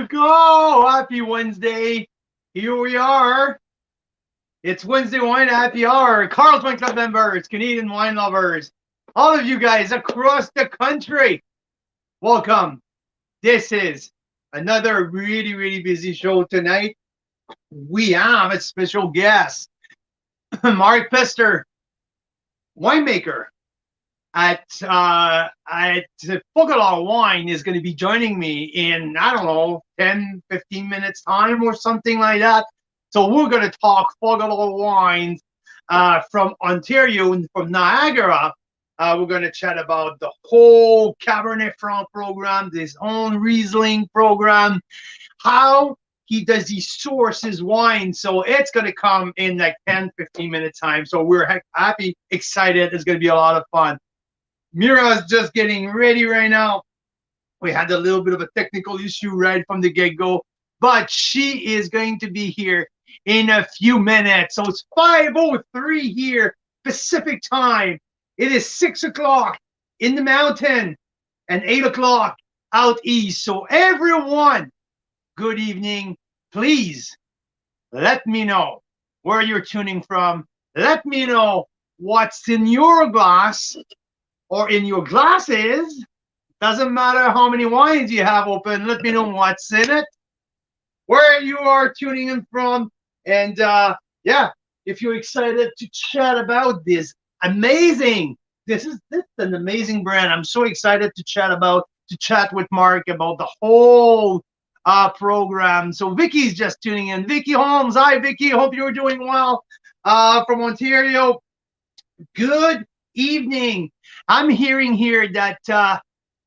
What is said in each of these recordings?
go! Happy Wednesday. Here we are. It's Wednesday Wine Happy Hour. Carl's Wine Club members, Canadian wine lovers, all of you guys across the country, welcome. This is another really busy show tonight. We have a special guest, Mark Pester, winemaker at Fogolar Wine, is going to be joining me in, I don't know, 10, 15 minutes time or something like that. So we're going to talk Fogolar Wines from Ontario and from Niagara. We're going to chat about the whole Cabernet Franc program, his own Riesling program, how he source his wine. So it's going to come in like 10, 15 minutes time. So we're happy, excited. It's going to be a lot of fun. Mira is just getting ready right now. We had a little bit of a technical issue right from the get-go, but she is going to be here in a few minutes. So it's 5:03 here, Pacific time. It is 6 o'clock in the mountain and 8 o'clock out east. So everyone, good evening. Please let me know where you're tuning from. Let me know what's in your glass or in your glasses. Doesn't matter how many wines you have open. Let me know what's in it, where you are tuning in from, and yeah, if you're excited to chat about this amazing, this is an amazing brand. I'm so excited to chat with Mark about the whole program. So Vicky's just tuning in. Vicky Holmes, hi Vicky. Hope you're doing well from Ontario. Good evening. I'm hearing here that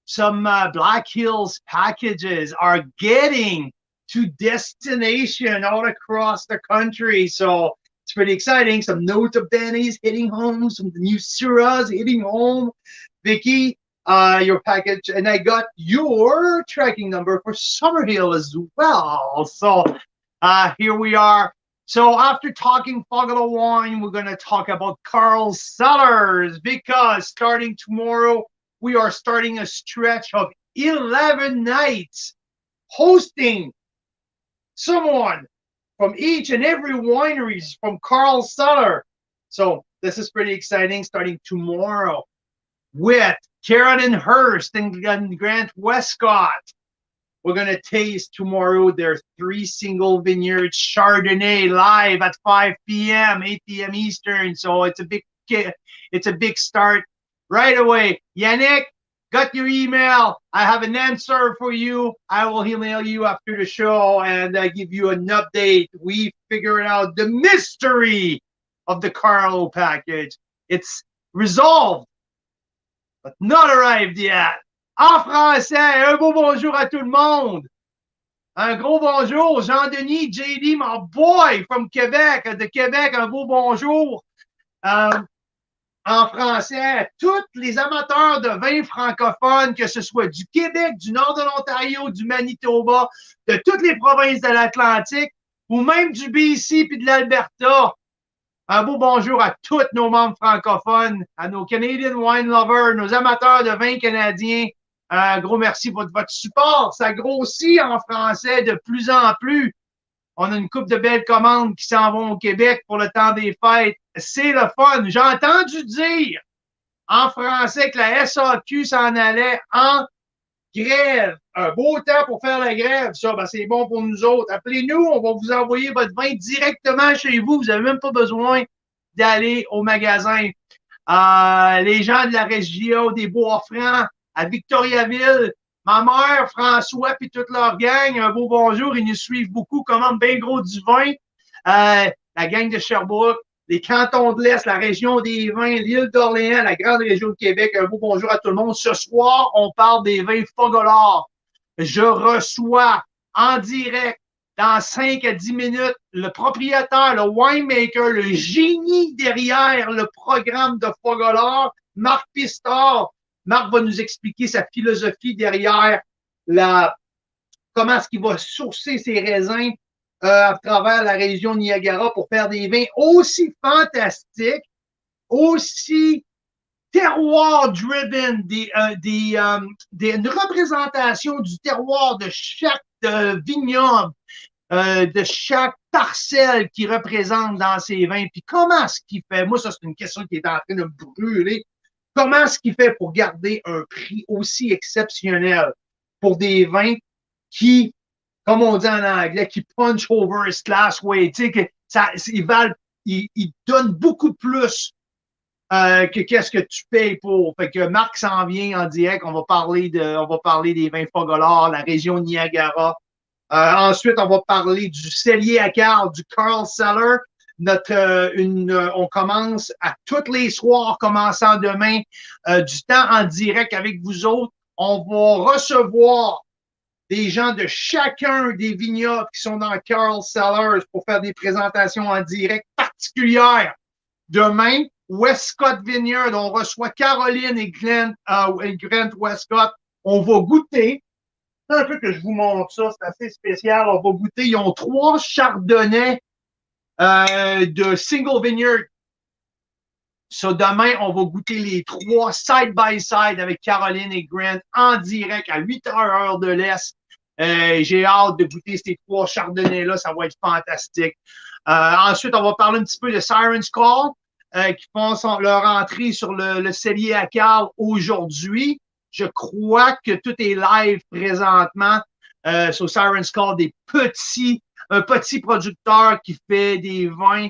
some Black Hills packages are getting to destination all across the country. So it's pretty exciting. Some Nota Bene's hitting home, some new Syrahs hitting home. Vicky, your package, and I got your tracking number for Summerhill as well. So here we are. So after talking Fogolar Wine, we're going to talk about Carl's Cellars, because starting tomorrow, we are starting a stretch of 11 nights hosting someone from each and every wineries from Carl's Cellar. So this is pretty exciting, starting tomorrow with Karen Hurst and Grant Westcott. We're going to taste tomorrow their 3 single vineyard Chardonnay live at 5 p.m., 8 p.m. Eastern. So it's a big start right away. Yannick, got your email. I have an answer for you. I will email you after the show and give you an update. We figured out the mystery of the Carlo package. It's resolved, but not arrived yet. En français, un beau bonjour à tout le monde. Un gros bonjour, Jean-Denis, JD, my boy from Québec, de Québec, un beau bonjour. En français, tous les amateurs de vin francophones, que ce soit du Québec, du nord de l'Ontario, du Manitoba, de toutes les provinces de l'Atlantique, ou même du BC puis de l'Alberta. Un beau bonjour à tous nos membres francophones, à nos Canadian wine lovers, nos amateurs de vin canadiens. Un gros merci pour votre support. Ça grossit en français de plus en plus. On a une couple de belles commandes qui s'en vont au Québec pour le temps des fêtes. C'est le fun. J'ai entendu dire en français que la SAQ s'en allait en grève. Un beau temps pour faire la grève. Ça, ben, c'est bon pour nous autres. Appelez-nous, on va vous envoyer votre vin directement chez vous. Vous n'avez même pas besoin d'aller au magasin. Les gens de la région des Bois-Francs, à Victoriaville, ma mère, François, puis toute leur gang, un beau bonjour. Ils nous suivent beaucoup, commandent bien gros du vin. La gang de Sherbrooke, les cantons de l'Est, la région des vins, l'île d'Orléans, la grande région de Québec. Un beau bonjour à tout le monde. Ce soir, on parle des vins Fogolar. Je reçois en direct, dans 5 à 10 minutes, le propriétaire, le winemaker, le génie derrière le programme de Fogolar, Marc Pistor. Marc va nous expliquer sa philosophie derrière comment est-ce qu'il va sourcer ses raisins à travers la région Niagara pour faire des vins aussi fantastiques, aussi terroir-driven, une représentation du terroir de chaque vignoble, de chaque parcelle qui représente dans ses vins. Puis comment est-ce qu'il fait? Moi, ça, c'est une question qui est en train de me brûler. Comment est-ce qu'il fait pour garder un prix aussi exceptionnel pour des vins qui, comme on dit en anglais, qui punch over his class weight, tu sais, que ils donnent beaucoup plus que qu'est-ce que tu payes pour. Fait que Marc s'en vient en direct. On va parler des vins Fogolar, la région Niagara. Ensuite, on va parler du cellier à Carl, du Carl Cellar. On commence à tous les soirs, commençant demain, du temps en direct avec vous autres. On va recevoir des gens de chacun des vignobles qui sont dans Carl Cellars pour faire des présentations en direct particulières. Demain, Westcott Vineyard, on reçoit Caroline et Grant Westcott. On va goûter. C'est un peu que je vous montre ça, c'est assez spécial. On va goûter. Ils ont 3 chardonnays de single vineyard. So, demain, on va goûter les 3 side by side avec Caroline et Grant en direct à 8h heure de l'Est. J'ai hâte de goûter ces 3 chardonnays-là. Ça va être fantastique. Ensuite, on va parler un petit peu de Siren's Call qui font leur entrée sur le cellier à Carl aujourd'hui. Je crois que tout est live présentement sur Siren's Call, un petit producteur qui fait des vins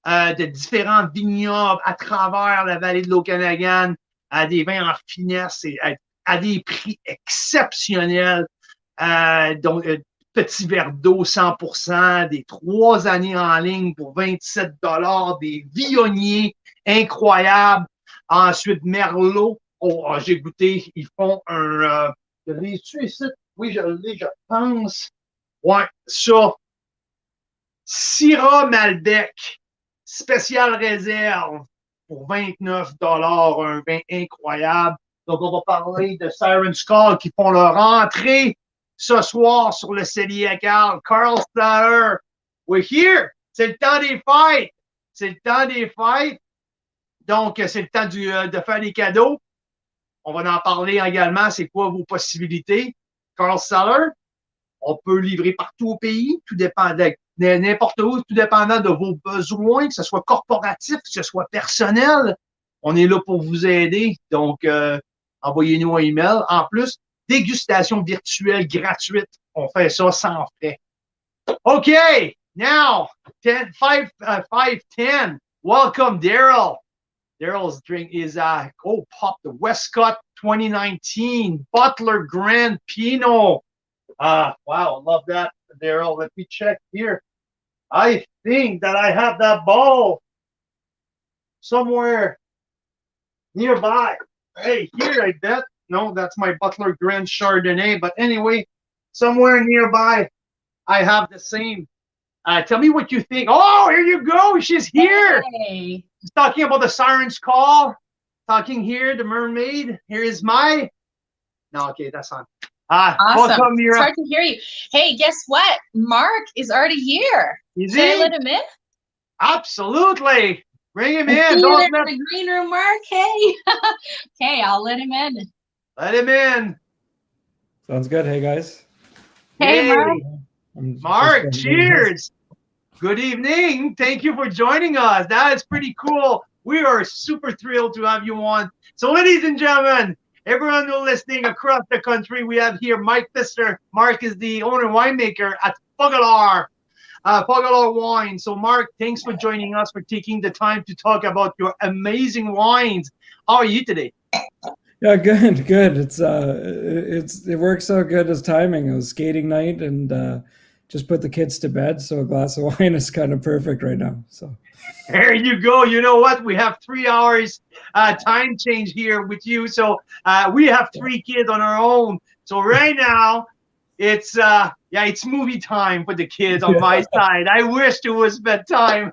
de différents vignobles à travers la vallée de l'Okanagan, à des vins en finesse et à des prix exceptionnels. Donc, petit verre d'eau 100%, des 3 années en ligne pour 27 $, des viogniers incroyables. Ensuite, Merlot. Oh, j'ai goûté. Ils font un... je l'ai-tu ici? Oui, je l'ai, je pense. Ouais, ça. Syrah Malbec, spécial réserve pour 29 $, un vin incroyable. Donc, on va parler de Siren's Call qui font leur entrée ce soir sur le cellier à Carl. Carl Slater, we're here. C'est le temps des fêtes. C'est le temps des fêtes. Donc, c'est le temps de faire des cadeaux. On va en parler également. C'est quoi vos possibilités? Carl Slater, on peut livrer partout au pays, tout dépend n'importe où, tout dépendant de vos besoins, que ce soit corporatif, que ce soit personnel. On est là pour vous aider. Donc, envoyez-nous un email. En plus, dégustation virtuelle gratuite. On fait ça sans frais. OK, now, 510. Welcome, Daryl. Daryl's drink is, pop the Westcott 2019 Butler Grand Pinot. Wow, I love that, Daryl. Let me check here. I think that I have that bottle somewhere nearby. Hey, here, I bet. No, that's my Butler Grand Chardonnay. But anyway, somewhere nearby, I have the same. Tell me what you think. Oh, here you go. She's here. Hey. She's talking about the Siren's Call. Talking here, the mermaid. Here is my... No, okay, that's on. Awesome. Welcome, It's hard to hear you. Hey, guess what? Mark is already here. Is Can he? I let him in? Absolutely. Bring him in. See you there in the green room, Mark. Hey. Okay, I'll let him in. Let him in. Sounds good. Hey, guys. Hey, Mark. Mark, cheers. Good evening. Thank you for joining us. That is pretty cool. We are super thrilled to have you on. So, ladies and gentlemen, everyone who's listening across the country, we have here Mike Pfister. Mark is the owner winemaker at Fogolar Wines. So, Mark, thanks for joining us, for taking the time to talk about your amazing wines. How are you today? Yeah, good. It works out good as timing. It was skating night and just put the kids to bed, so a glass of wine is kind of perfect right now. So there you go. You know what? We have 3 hours time change here with you. So we have 3 kids on our own. So right now, it's movie time for the kids on my side. I wish it was bedtime.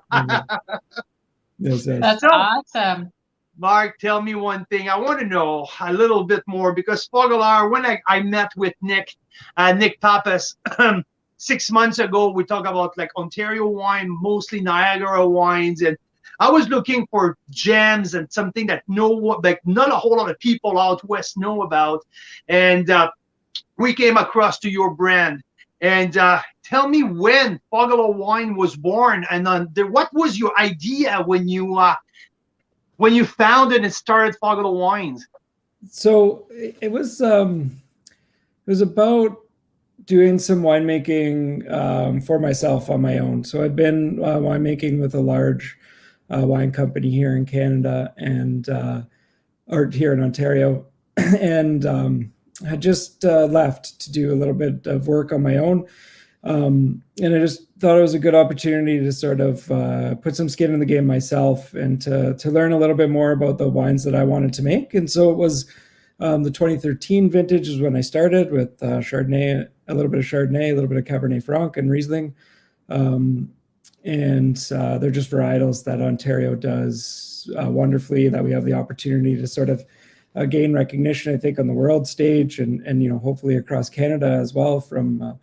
Yes. That's awesome. Mark, tell me one thing. I want to know a little bit more because Fogolar, when I met with Nick Pappas 6 months ago, we talked about like Ontario wine, mostly Niagara wines, and I was looking for gems and something that not a whole lot of people out west know about, and we came across to your brand. And tell me when Fogolar Wine was born, and what was your idea when you founded and started Fogolar Wines? So it was about doing some winemaking for myself on my own. So I'd been winemaking with a large wine company here in Canada and or here in Ontario, and had just left to do a little bit of work on my own. And I just thought it was a good opportunity to sort of put some skin in the game myself and to learn a little bit more about the wines that I wanted to make. And so it was the 2013 vintage is when I started with Chardonnay, a little bit of Chardonnay, a little bit of Cabernet Franc and Riesling. And they're just varietals that Ontario does wonderfully, that we have the opportunity to sort of gain recognition, I think, on the world stage and hopefully across Canada as well from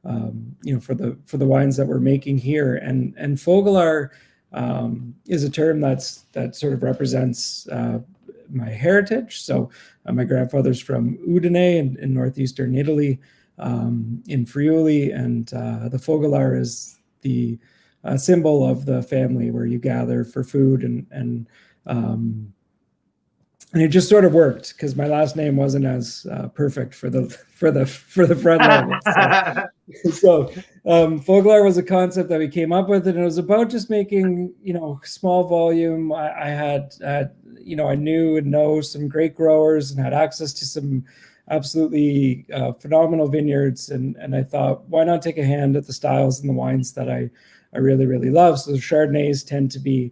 for the wines that we're making here. And Fogolar is a term that sort of represents my heritage. So my grandfather's from Udine in northeastern Italy, in Friuli, and the Fogolar is the symbol of the family where you gather for food and it just sort of worked because my last name wasn't as perfect for the front leg. So Fogolar was a concept that we came up with, and it was about just making small volume. I had I knew and know some great growers and had access to some absolutely phenomenal vineyards, and I thought, why not take a hand at the styles and the wines that I really, really love. So the Chardonnays tend to be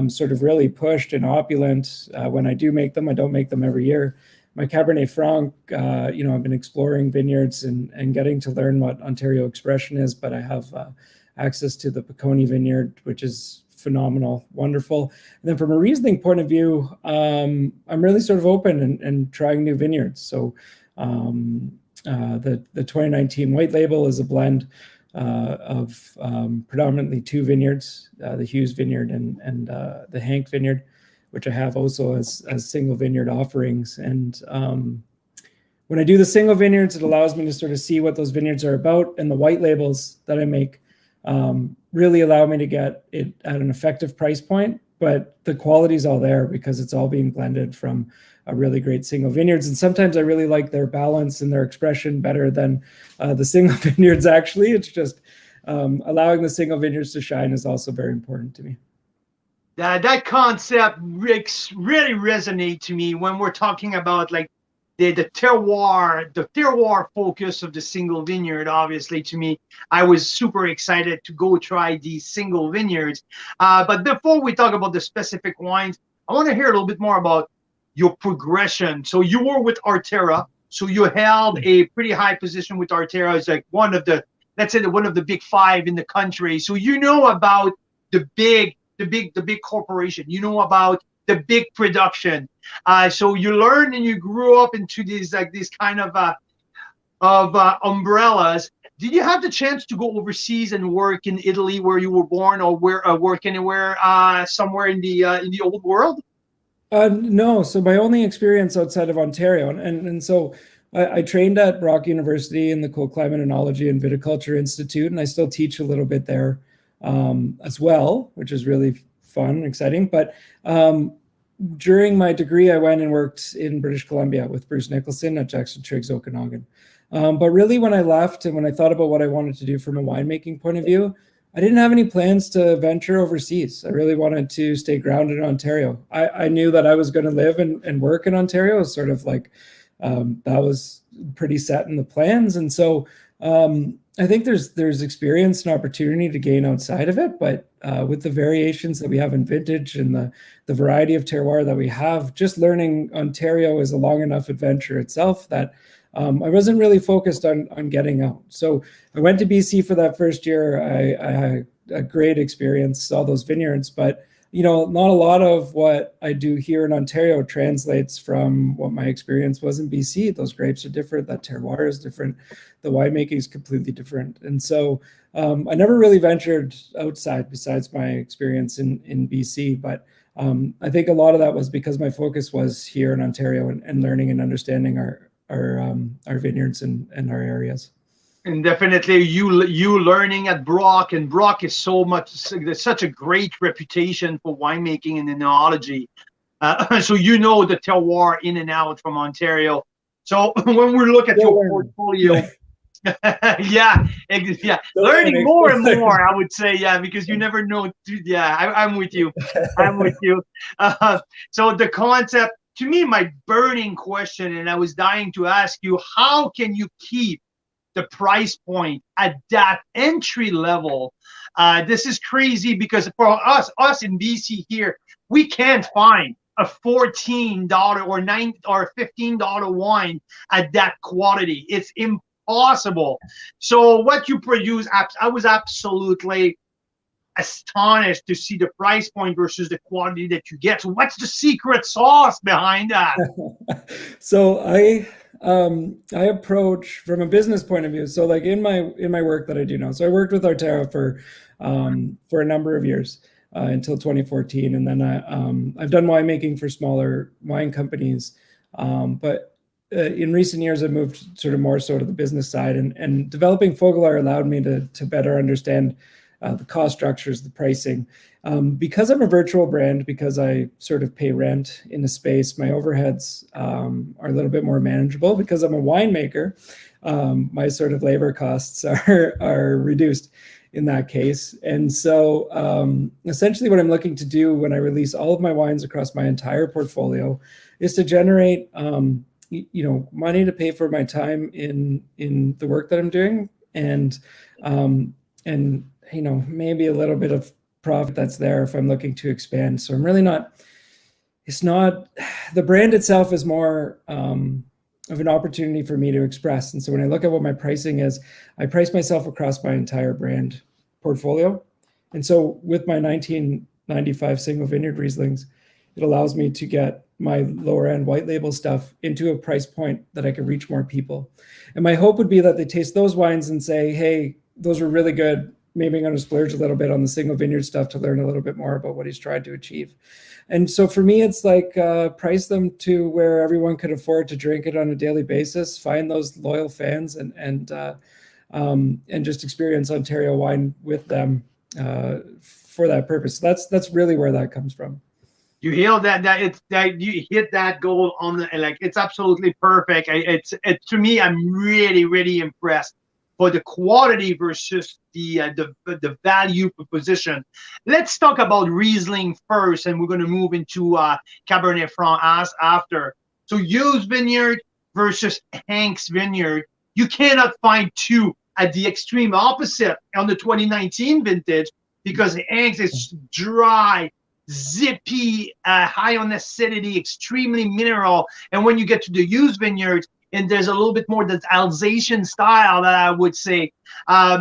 sort of really pushed and opulent when I do make them. I don't make them every year. My Cabernet Franc, I've been exploring vineyards and getting to learn what Ontario expression is, but I have access to the Peconi vineyard, which is phenomenal, wonderful. And then from a Riesling point of view, I'm really sort of open and trying new vineyards. So the 2019 white label is a blend of predominantly two vineyards, the Hughes Vineyard and the Hank Vineyard, which I have also as single vineyard offerings. And when I do the single vineyards, it allows me to sort of see what those vineyards are about. And the white labels that I make really allow me to get it at an effective price point, but the quality is all there because it's all being blended from a really great single vineyards. And sometimes I really like their balance and their expression better than the single vineyards. Actually, it's just allowing the single vineyards to shine is also very important to me. That concept really resonates to me when we're talking about like the terroir focus of the single vineyard. Obviously, to me, I was super excited to go try these single vineyards. But before we talk about the specific wines, I want to hear a little bit more about your progression. So you were with Arterra, so you held a pretty high position with Arterra. It's like one of the big five in the country. So you know about the big corporation. You know about the big production. So you learned and you grew up into these kind of umbrellas. Did you have the chance to go overseas and work in Italy where you were born, or work anywhere somewhere in the old world? No. So my only experience outside of Ontario, and so I trained at Brock University in the Cold Climate Enology and Viticulture Institute, and I still teach a little bit there as well, which is really fun and exciting. But during my degree, I went and worked in British Columbia with Bruce Nicholson at Jackson Triggs Okanagan. But really, when I left and when I thought about what I wanted to do from a winemaking point of view, I didn't have any plans to venture overseas. I really wanted to stay grounded in Ontario. I knew that I was going to live and work in Ontario. Sort of like that was pretty set in the plans. And so I think there's experience and opportunity to gain outside of it, but with the variations that we have in vintage and the variety of terroir that we have, just learning Ontario is a long enough adventure itself that I wasn't really focused on getting out. So I went to BC for that first year. I had a great experience, saw those vineyards, but not a lot of what I do here in Ontario translates from what my experience was in BC. Those grapes are different. That terroir is different. The winemaking is completely different. And so I never really ventured outside besides my experience in BC. But I think a lot of that was because my focus was here in Ontario and learning and understanding our vineyards and our areas. And definitely you learning at Brock, and Brock is there's such a great reputation for winemaking and enology. So you know the terroir in and out from Ontario. So when we look at your portfolio, yeah, learning more and more, I would say, yeah, because you never know. Yeah, I'm with you. I'm with you. So the concept, to me, my burning question, and I was dying to ask you, how can you keep the price point at that entry level? This is crazy because for us in BC here, we can't find a $14 or $9 or $15 wine at that quality. It's impossible. So what you produce, I was absolutely astonished to see the price point versus the quality that you get. So what's the secret sauce behind that? So I approach from a business point of view. So like in my work that I do now. So I worked with Artero for a number of years until 2014, and then I've done winemaking for smaller wine companies, but in recent years I've moved sort of more so to the business side, and developing Fogolar allowed me to better understand the cost structures, the pricing. Because I'm a virtual brand, because I sort of pay rent in a space, my overheads are a little bit more manageable. Because I'm a winemaker, my sort of labor costs are reduced in that case. And so essentially what I'm looking to do when I release all of my wines across my entire portfolio is to generate money to pay for my time in the work that I'm doing, and maybe a little bit of profit that's there if I'm looking to expand. So I'm really not, it's not, the brand itself is more of an opportunity for me to express. And so when I look at what my pricing is, I price myself across my entire brand portfolio. And so with my 1995 single vineyard Rieslings, it allows me to get my lower end white label stuff into a price point that I can reach more people. And my hope would be that they taste those wines and say, hey, those were really good. Maybe I'm going to splurge a little bit on the single vineyard stuff to learn a little bit more about what he's tried to achieve. And so for me, it's like price them to where everyone could afford to drink it on a daily basis, find those loyal fans, and just experience Ontario wine with them for that purpose. That's really where that comes from. You hear that you hit that goal on the, like, it's absolutely perfect. To me, I'm really, really impressed for the quality versus the value proposition. Let's talk about Riesling first, and we're going to move into Cabernet Franc after. So Hughes Vineyard versus Hank's Vineyard. You cannot find two at the extreme opposite on the 2019 vintage, because Hank's is dry, zippy, high on acidity, extremely mineral. And when you get to the Hughes Vineyard, and there's a little bit more that Alsatian style that I would say.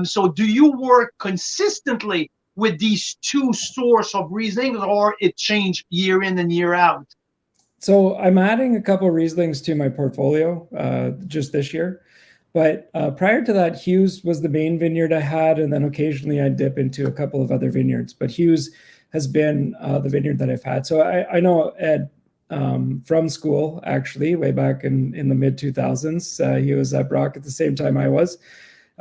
So do you work consistently with these two sources of Riesling, or it change year in and year out? So I'm adding a couple of Rieslings to my portfolio just this year. But prior to that, Hughes was the main vineyard I had, and then occasionally I'd dip into a couple of other vineyards. But Hughes has been the vineyard that I've had. So I know Ed from school, actually, way back in the mid-2000s. He was at Brock at the same time I was.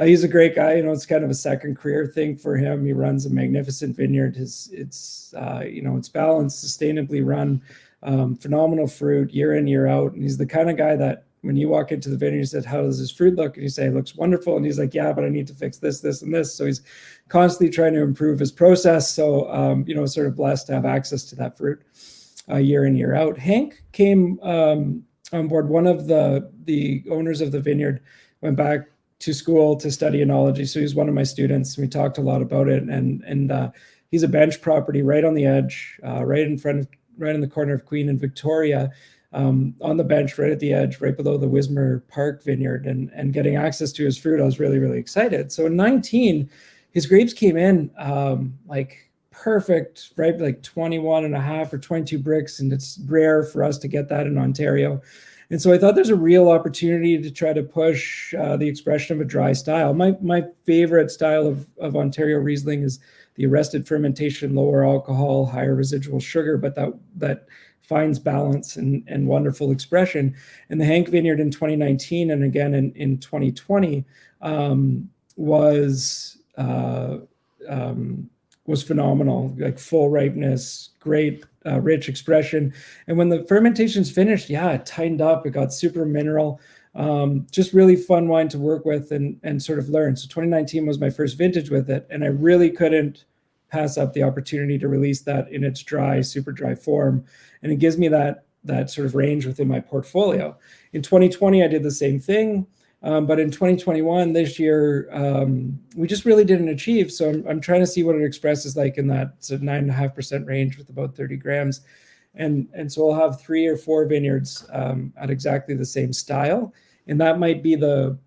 He's a great guy. It's kind of a second career thing for him. He runs a magnificent vineyard. It's balanced, sustainably run, phenomenal fruit year in, year out. And he's the kind of guy that when you walk into the vineyard, you said, how does this fruit look? And you say, it looks wonderful. And he's like, yeah, but I need to fix this, this, and this. So he's constantly trying to improve his process. So, sort of blessed to have access to that fruit year in, year out. Hank came on board. One of the owners of the vineyard went back to school to study enology. So he's one of my students. We talked a lot about it. And he's a bench property right on the edge, right in the corner of Queen and Victoria, on the bench, right at the edge, right below the Wismer Park vineyard, and getting access to his fruit. I was really, really excited. So in 19, his grapes came in like perfect, right? Like 21 and a half or 22 bricks. And it's rare for us to get that in Ontario. And so I thought there's a real opportunity to try to push the expression of a dry style. My favorite style of Ontario Riesling is the arrested fermentation, lower alcohol, higher residual sugar, but that finds balance and wonderful expression. And the Hank Vineyard in 2019 and again in 2020 was phenomenal, like full ripeness, great rich expression. And when the fermentation's finished, yeah, it tightened up, it got super mineral. Just really fun wine to work with and sort of learn. So 2019 was my first vintage with it, and I really couldn't pass up the opportunity to release that in its dry, super dry form. And it gives me that sort of range within my portfolio. In 2020, I did the same thing. But in 2021, this year, we just really didn't achieve. So I'm trying to see what it expresses like in that 9.5% range with about 30 grams. And so I'll have 3 or 4 vineyards at exactly the same style. And that might be the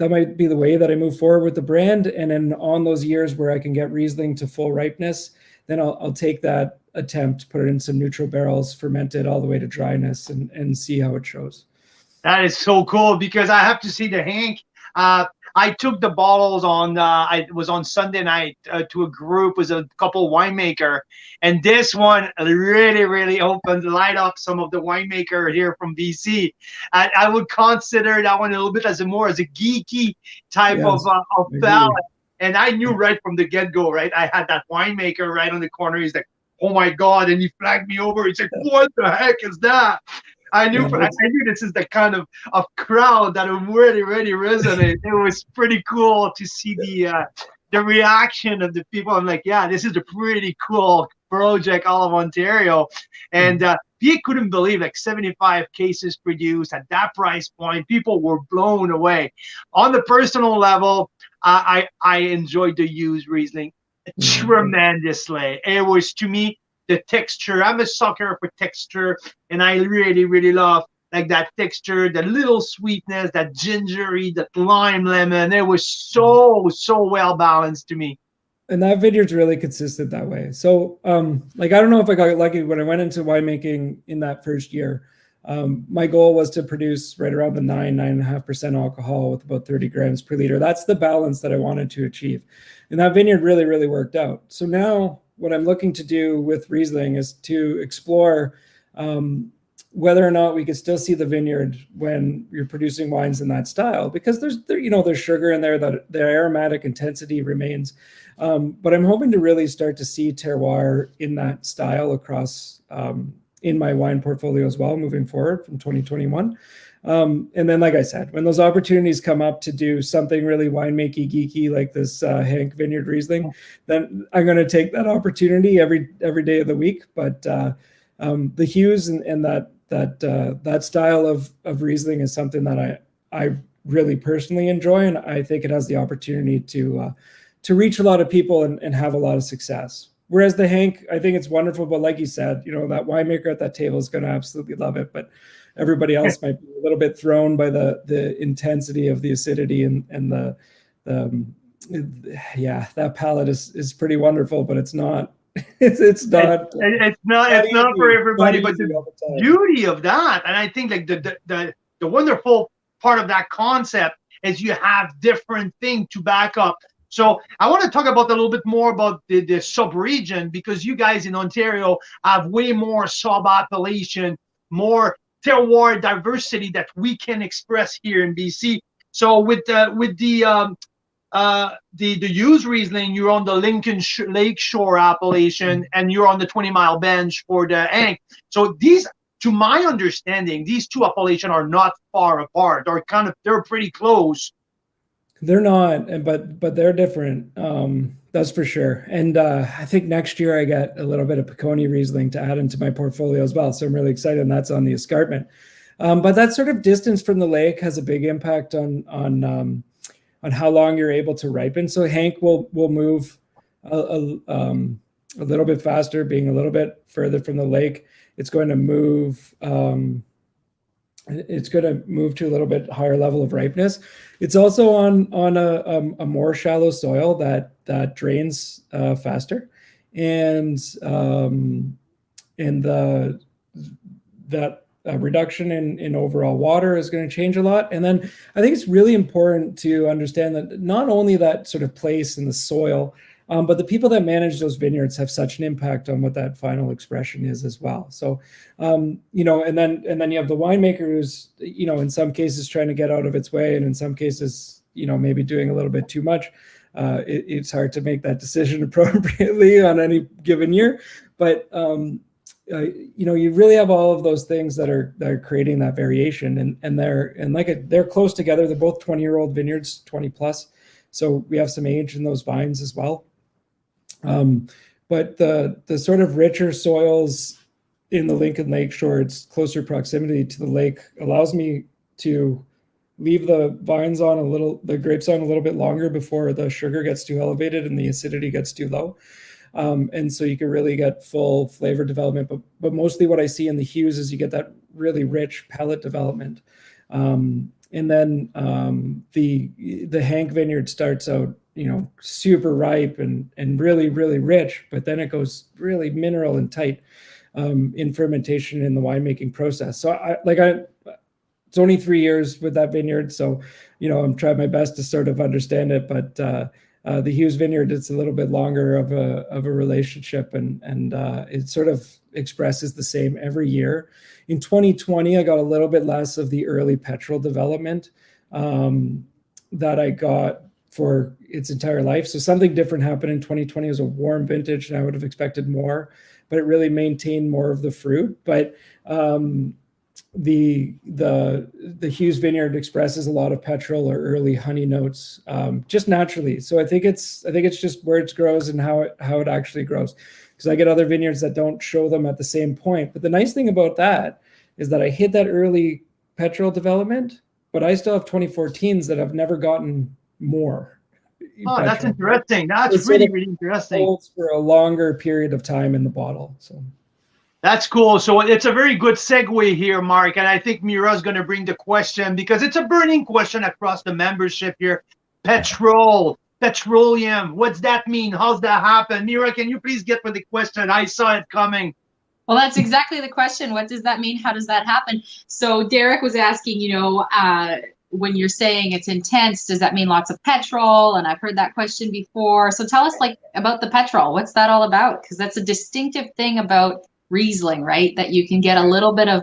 way that I move forward with the brand. And then on those years where I can get Riesling to full ripeness, then I'll take that attempt, put it in some neutral barrels, ferment it all the way to dryness and see how it shows. That is so cool, because I have to see the Hank. I took the bottles on, it was on Sunday night to a group, was a couple winemaker. And this one really, really light up some of the winemaker here from BC. I would consider that one a little bit as a geeky type of palate. And I knew right from the get-go, right? I had that winemaker right on the corner. He's like, oh my God. And he flagged me over. He's like, what the heck is that? I knew this is the kind of crowd that would really, really resonate. It was pretty cool to see the reaction of the people. I'm like, yeah, this is a pretty cool project, all of Ontario. And we couldn't believe, like 75 cases produced at that price point. People were blown away. On the personal level, I enjoyed the used Riesling tremendously. It was, to me, the texture. I'm a sucker for texture, and I really, really love like that texture, the little sweetness, that gingery, that lime lemon. It was so well balanced to me. And that vineyard's really consistent that way. So like, I don't know if I got lucky when I went into winemaking in that first year. My goal was to produce right around the 9.5% alcohol with about 30 grams per liter. That's the balance that I wanted to achieve. And that vineyard really, really worked out. So now what I'm looking to do with Riesling is to explore whether or not we could still see the vineyard when you're producing wines in that style, because there's sugar in there, that the aromatic intensity remains. But I'm hoping to really start to see terroir in that style across in my wine portfolio as well, moving forward from 2021. And then, like I said, when those opportunities come up to do something really winemaking geeky like this Hank Vineyard Riesling, then I'm going to take that opportunity every day of the week. But the hues and that style of Riesling is something that I really personally enjoy, and I think it has the opportunity to reach a lot of people and have a lot of success. Whereas the Hank, I think it's wonderful, but like you said, that winemaker at that table is going to absolutely love it, but everybody else might be a little bit thrown by the intensity of the acidity and that palate is pretty wonderful, but it's not it's not for everybody. But the beauty of that, and I think like the wonderful part of that concept is you have different things to back up. So I want to talk about a little bit more about the sub-region, because you guys in Ontario have way more sub-appellation, more terroir diversity that we can express here in BC. So with the used Riesling, you're on the Lincoln Lakeshore appellation, and you're on the 20-mile bench for the Hank. So these, to my understanding, these two appellations are not far apart, or they're pretty close. They're not, but they're different. That's for sure. And I think next year I get a little bit of Piconi Riesling to add into my portfolio as well. So I'm really excited, and that's on the escarpment. But that sort of distance from the lake has a big impact on how long you're able to ripen. So Hank will move a little bit faster, being a little bit further from the lake. It's going to move. It's going to move to a little bit higher level of ripeness. It's also on a more shallow soil that drains faster, and that reduction in overall water is going to change a lot. And then I think it's really important to understand that not only that sort of place in the soil, But the people that manage those vineyards have such an impact on what that final expression is as well. So, you know, and then you have the winemaker who's, you know, in some cases trying to get out of its way, and in some cases, you know, maybe doing a little bit too much. It's hard to make that decision appropriately on any given year, but you know, you really have all of those things that are creating that variation, and they're close together. They're both 20-year-old vineyards, 20 plus, so we have some age in those vines as well. But the sort of richer soils in the Lincoln Lakeshore, its closer proximity to the lake, allows me to leave the grapes on a little bit longer before the sugar gets too elevated and the acidity gets too low. And so you can really get full flavor development, but mostly what I see in the hues is you get that really rich pellet development. And then the Hank vineyard starts out, you know, super ripe and really, really rich, but then it goes really mineral and tight in fermentation in the winemaking process. So it's only 3 years with that vineyard, so, you know, I'm trying my best to sort of understand it, but the Hughes Vineyard, it's a little bit longer of a relationship, and it sort of expresses the same every year. In 2020, I got a little bit less of the early petrol development that I got for its entire life. So something different happened in 2020. It was a warm vintage, and I would have expected more, but it really maintained more of the fruit. But the Hughes Vineyard expresses a lot of petrol or early honey notes just naturally. So I think it's just where it grows and how it actually grows. Because I get other vineyards that don't show them at the same point. But the nice thing about that is that I hit that early petrol development, but I still have 2014s that have never gotten more. Oh, petrol. That's interesting. That's it's really interesting. Holds for a longer period of time in the bottle. So. That's cool. So it's a very good segue here, Mark. And I think Mira's going to bring the question, because it's a burning question across the membership here. Petroleum, what's that mean? How's that happen? Mira, can you please get with the question? I saw it coming. Well, that's exactly the question. What does that mean? How does that happen? So Derek was asking, you know, when you're saying it's intense, does that mean lots of petrol? And I've heard that question before. So tell us about the petrol. What's that all about? Because that's a distinctive thing about Riesling, right? That you can get a little bit of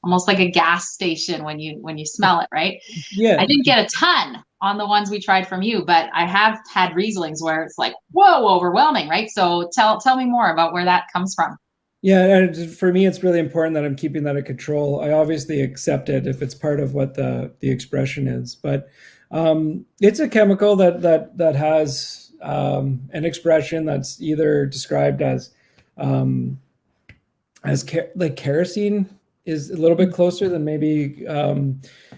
almost like a gas station when you smell it, right? Yeah. I didn't get a ton on the ones we tried from you, but I have had Rieslings where it's like, whoa, overwhelming, right? So tell me more about where that comes from. Yeah, and for me, it's really important that I'm keeping that in control. I obviously accept it if it's part of what the expression is, but it's a chemical that has an expression that's either described as like kerosene is a little bit closer than maybe,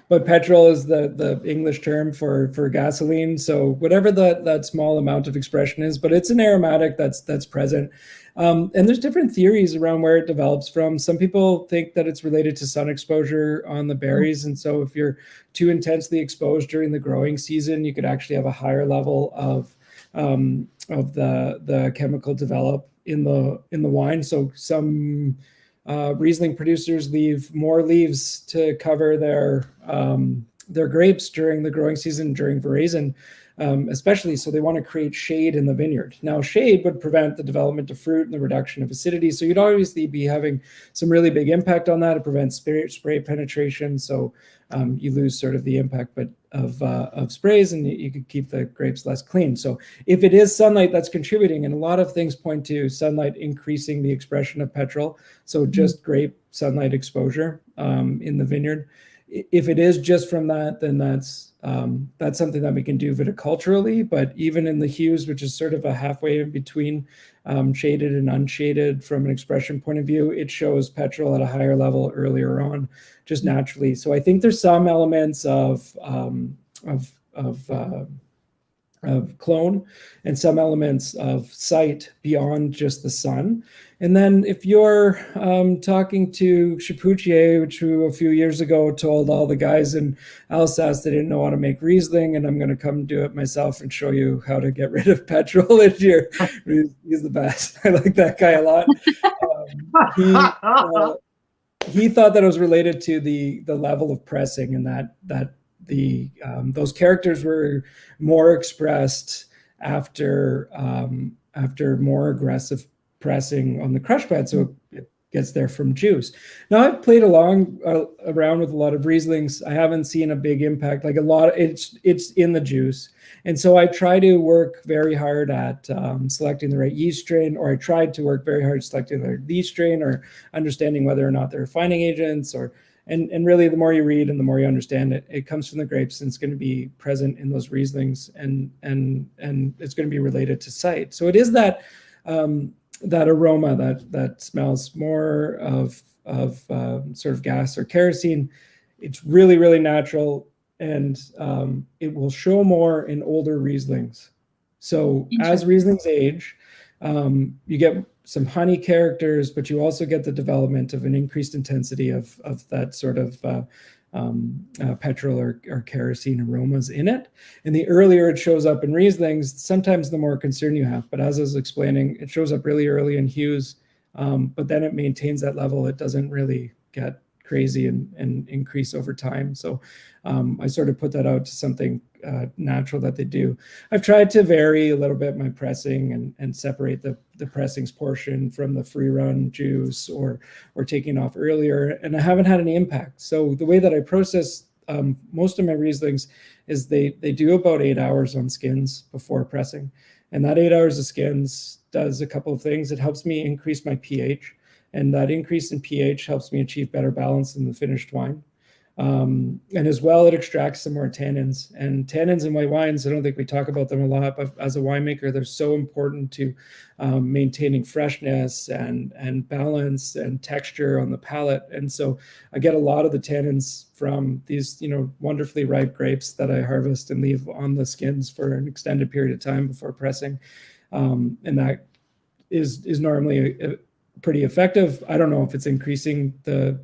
but petrol is the English term for gasoline. So whatever that small amount of expression is, but it's an aromatic that's present. And there's different theories around where it develops from. Some people think that it's related to sun exposure on the berries. And so if you're too intensely exposed during the growing season, you could actually have a higher level of the chemical develop in the wine. So some Riesling producers leave more leaves to cover their grapes during the growing season, during veraison, especially. So they want to create shade in the vineyard. Now, shade would prevent the development of fruit and the reduction of acidity. So you'd obviously be having some really big impact on that. It prevents spray penetration. So you lose sort of the impact of sprays, and you could keep the grapes less clean. So if it is sunlight that's contributing, and a lot of things point to sunlight increasing the expression of petrol, so just grape sunlight exposure in the vineyard. If it is just from that, then that's something that we can do viticulturally. But even in the hues, which is sort of a halfway in between shaded and unshaded from an expression point of view, it shows petrol at a higher level earlier on, just naturally. So I think there's some elements of clone and some elements of sight beyond just the sun. And then if you're talking to Chapoutier, who a few years ago told all the guys in Alsace they didn't know how to make Riesling, and I'm going to come do it myself and show you how to get rid of petrol this year. He's the best. I like that guy a lot. He thought that it was related to the level of pressing, and that those characters were more expressed after more aggressive pressing on the crush pad, so it gets there from juice. Now I've played around with a lot of Rieslings. I haven't seen a big impact. Like a lot of it's in the juice, and so I try to work very hard at selecting the right yeast strain, or I tried to work very hard selecting the right yeast strain, or understanding whether or not they're refining agents, or and really the more you read and the more you understand it, it comes from the grapes and it's going to be present in those Rieslings, and it's going to be related to site. So it is that that aroma that smells more of sort of gas or kerosene. It's really, really natural, and it will show more in older Rieslings. So as Rieslings age, you get some honey characters, but you also get the development of an increased intensity of that sort of petrol or kerosene aromas in it. And the earlier it shows up in Rieslings, sometimes the more concern you have. But as I was explaining, it shows up really early in hues, but then it maintains that level. It doesn't really get crazy and increase over time. So I sort of put that out to something natural that they do. I've tried to vary a little bit my pressing and separate the pressings portion from the free run juice or taking off earlier, and I haven't had any impact. So the way that I process most of my Rieslings is they do about 8 hours on skins before pressing, and that 8 hours of skins does a couple of things. It helps me increase my pH, and that increase in pH helps me achieve better balance in the finished wine. And as well, it extracts some more tannins, and tannins in white wines, I don't think we talk about them a lot, but as a winemaker, they're so important to maintaining freshness and balance and texture on the palate. And so I get a lot of the tannins from these, wonderfully ripe grapes that I harvest and leave on the skins for an extended period of time before pressing. And that is normally pretty effective. I don't know if it's increasing the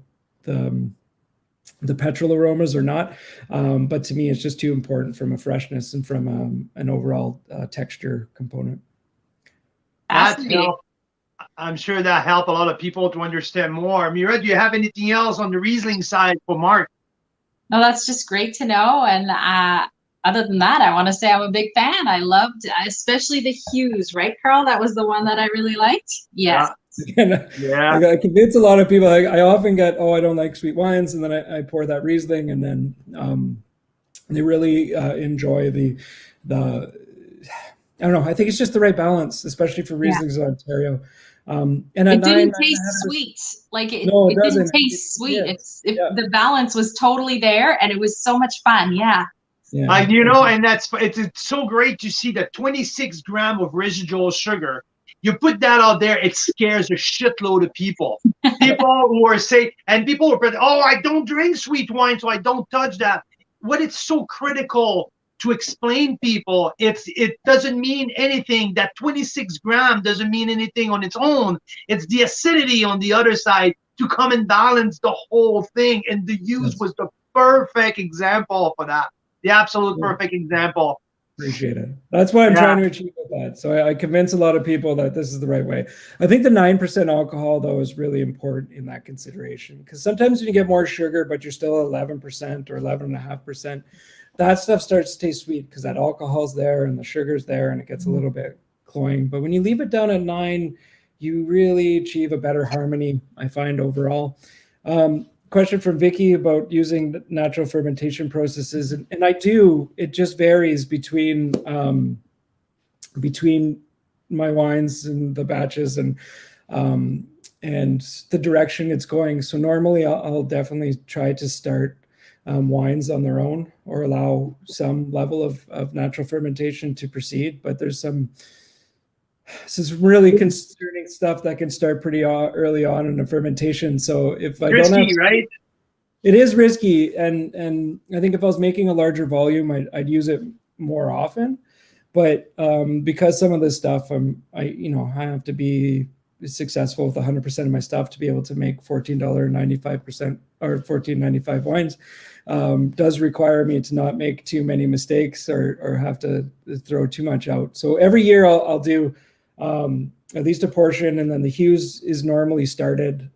petrol aromas or not, but to me it's just too important from a freshness and from an overall texture component. I'm sure that helped a lot of people to understand more. Mira, do you have anything else on the Riesling side for Mark? No, that's just great to know. And other than that, I want to say I'm a big fan. I loved especially the hues, right, Carl? That was the one that I really liked. Yes. Yeah. I convince a lot of people. I often get, I don't like sweet wines, and then I pour that Riesling, and then they really enjoy the I don't know. I think it's just the right balance, especially for Rieslings in Ontario. And it didn't taste sweet. Like it didn't taste sweet. The balance was totally there, and it was so much fun. Yeah. Yeah. And it's so great to see that 26 grams of residual sugar. You put that out there, it scares a shitload of people. People who are saying, and people are, I don't drink sweet wine, so I don't touch that. What it's so critical to explain people, it doesn't mean anything. That 26 grams doesn't mean anything on its own. It's the acidity on the other side to come and balance the whole thing. And the use was the perfect example for that. The absolute perfect example. Appreciate it. That's what I'm trying to achieve with that. So I convince a lot of people that this is the right way. I think the 9% alcohol, though, is really important in that consideration, because sometimes when you get more sugar, but you're still 11% or 11.5%, that stuff starts to taste sweet because that alcohol's there and the sugar's there, and it gets a little bit cloying. But when you leave it down at 9, you really achieve a better harmony, I find, overall. Question from Vicky about using natural fermentation processes, and I do. It just varies between my wines and the batches and the direction it's going. So normally I'll definitely try to start wines on their own or allow some level of natural fermentation to proceed. But there's some really concerning stuff that can start pretty early on in a fermentation. So if I don't have, right? It is risky, and I think if I was making a larger volume, I'd use it more often. But because some of this stuff, I have to be successful with 100% of my stuff to be able to make $14.95 or $14.95 wines, does require me to not make too many mistakes or have to throw too much out. So every year I'll do at least a portion, and then the hues is normally started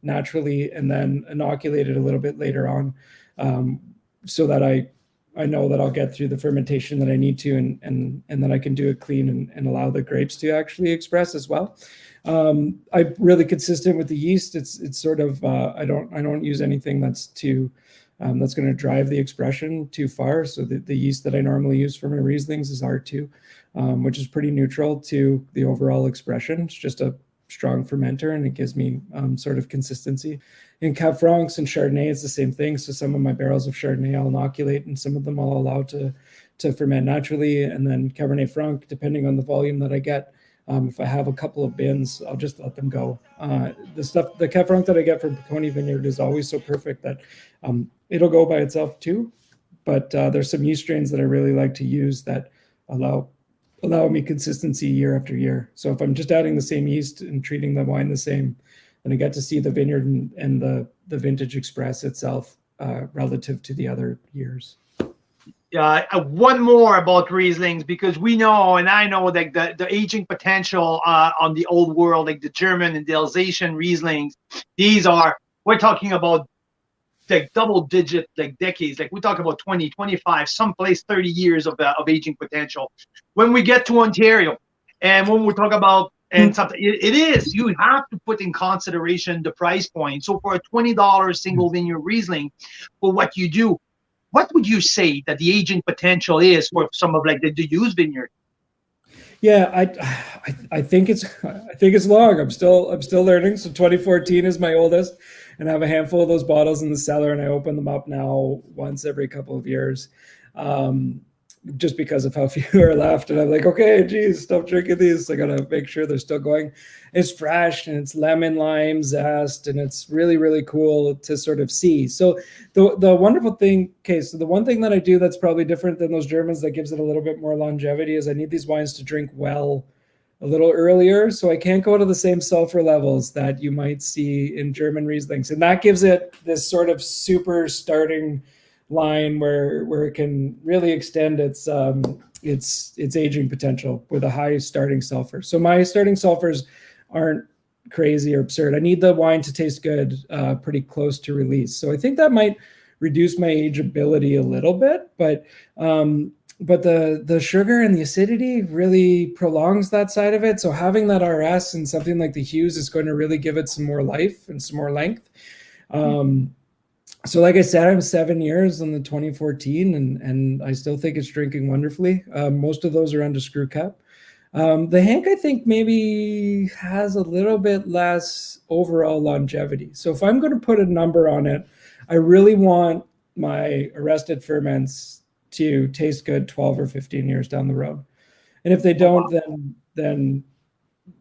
naturally and then inoculated a little bit later on, so that I I know that I'll get through the fermentation that I need to, and then I can do it clean and allow the grapes to actually express as well. I'm really consistent with the yeast. It's sort of I don't use anything that's too that's going to drive the expression too far. So the yeast that I normally use for my Rieslings is R2, which is pretty neutral to the overall expression. It's just a strong fermenter, and it gives me sort of consistency. In Cab Francs and Chardonnay, it's the same thing. So some of my barrels of Chardonnay I'll inoculate, and some of them I'll allow to ferment naturally. And then Cabernet Franc, depending on the volume that I get, if I have a couple of bins, I'll just let them go. The Cab Franc that I get from Piconi Vineyard is always so perfect that it'll go by itself too. But there's some yeast strains that I really like to use that allow me consistency year after year. So if I'm just adding the same yeast and treating the wine the same, then I get to see the vineyard and the vintage express itself relative to the other years. One more about Rieslings, because we know, and I know, like the aging potential on the old world, like the German and the Alsatian Rieslings, we're talking about like double digit, like decades, like we talk about 20, 25, someplace 30 years of aging potential. When we get to Ontario, and when we talk about something, it is, you have to put in consideration the price point. So for a $20 single vineyard Riesling, for what you do, what would you say that the aging potential is for some of like the used vineyard? Yeah, I think it's long. I'm still learning. So 2014 is my oldest, and I have a handful of those bottles in the cellar, and I open them up now once every couple of years. Just because of how few are left. And I'm like, okay, geez, stop drinking these. I gotta make sure they're still going. It's fresh, and it's lemon, lime, zest, and it's really, really cool to sort of see. So the wonderful thing, so the one thing that I do that's probably different than those Germans that gives it a little bit more longevity is I need these wines to drink well a little earlier. So I can't go to the same sulfur levels that you might see in German Rieslings. And that gives it this sort of super starting line where it can really extend its aging potential with a high starting sulfur. So my starting sulfurs aren't crazy or absurd. I need the wine to taste good pretty close to release. So I think that might reduce my ageability a little bit, but the sugar and the acidity really prolongs that side of it. So having that RS and something like the Hughes is going to really give it some more life and some more length. So like I said, I'm 7 years on the 2014, and I still think it's drinking wonderfully. Most of those are under screw cap. The Hank, I think, maybe has a little bit less overall longevity. So if I'm going to put a number on it, I really want my arrested ferments to taste good 12 or 15 years down the road. And if they don't, then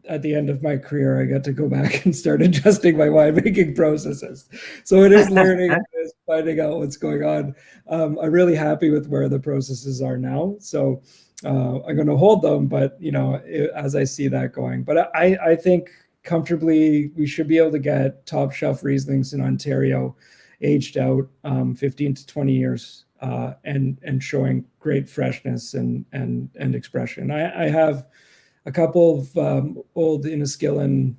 at the end of my career, I got to go back and start adjusting my winemaking processes. So it is learning, it is finding out what's going on. I'm really happy with where the processes are now. So I'm going to hold them, but as I see that going. But I think comfortably we should be able to get top shelf Rieslings in Ontario, aged out 15 to 20 years, and showing great freshness and expression. I have a couple of old Inniskillen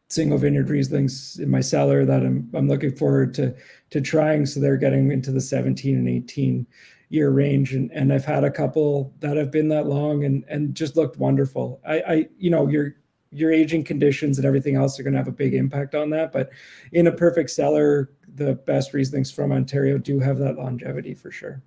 single vineyard Rieslings in my cellar that I'm looking forward to trying. So they're getting into the 17 and 18 year range, and I've had a couple that have been that long and just looked wonderful. Your aging conditions and everything else are going to have a big impact on that, but in a perfect cellar, the best Rieslings from Ontario do have that longevity for sure.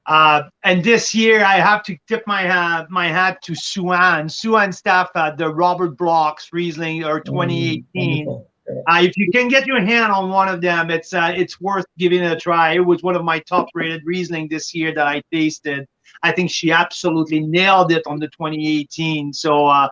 And this year, I have to tip my hat to Suan staff at the Robert Bloch's Riesling or 2018. If you can get your hand on one of them, it's worth giving it a try. It was one of my top-rated Riesling this year that I tasted. I think she absolutely nailed it on the 2018. So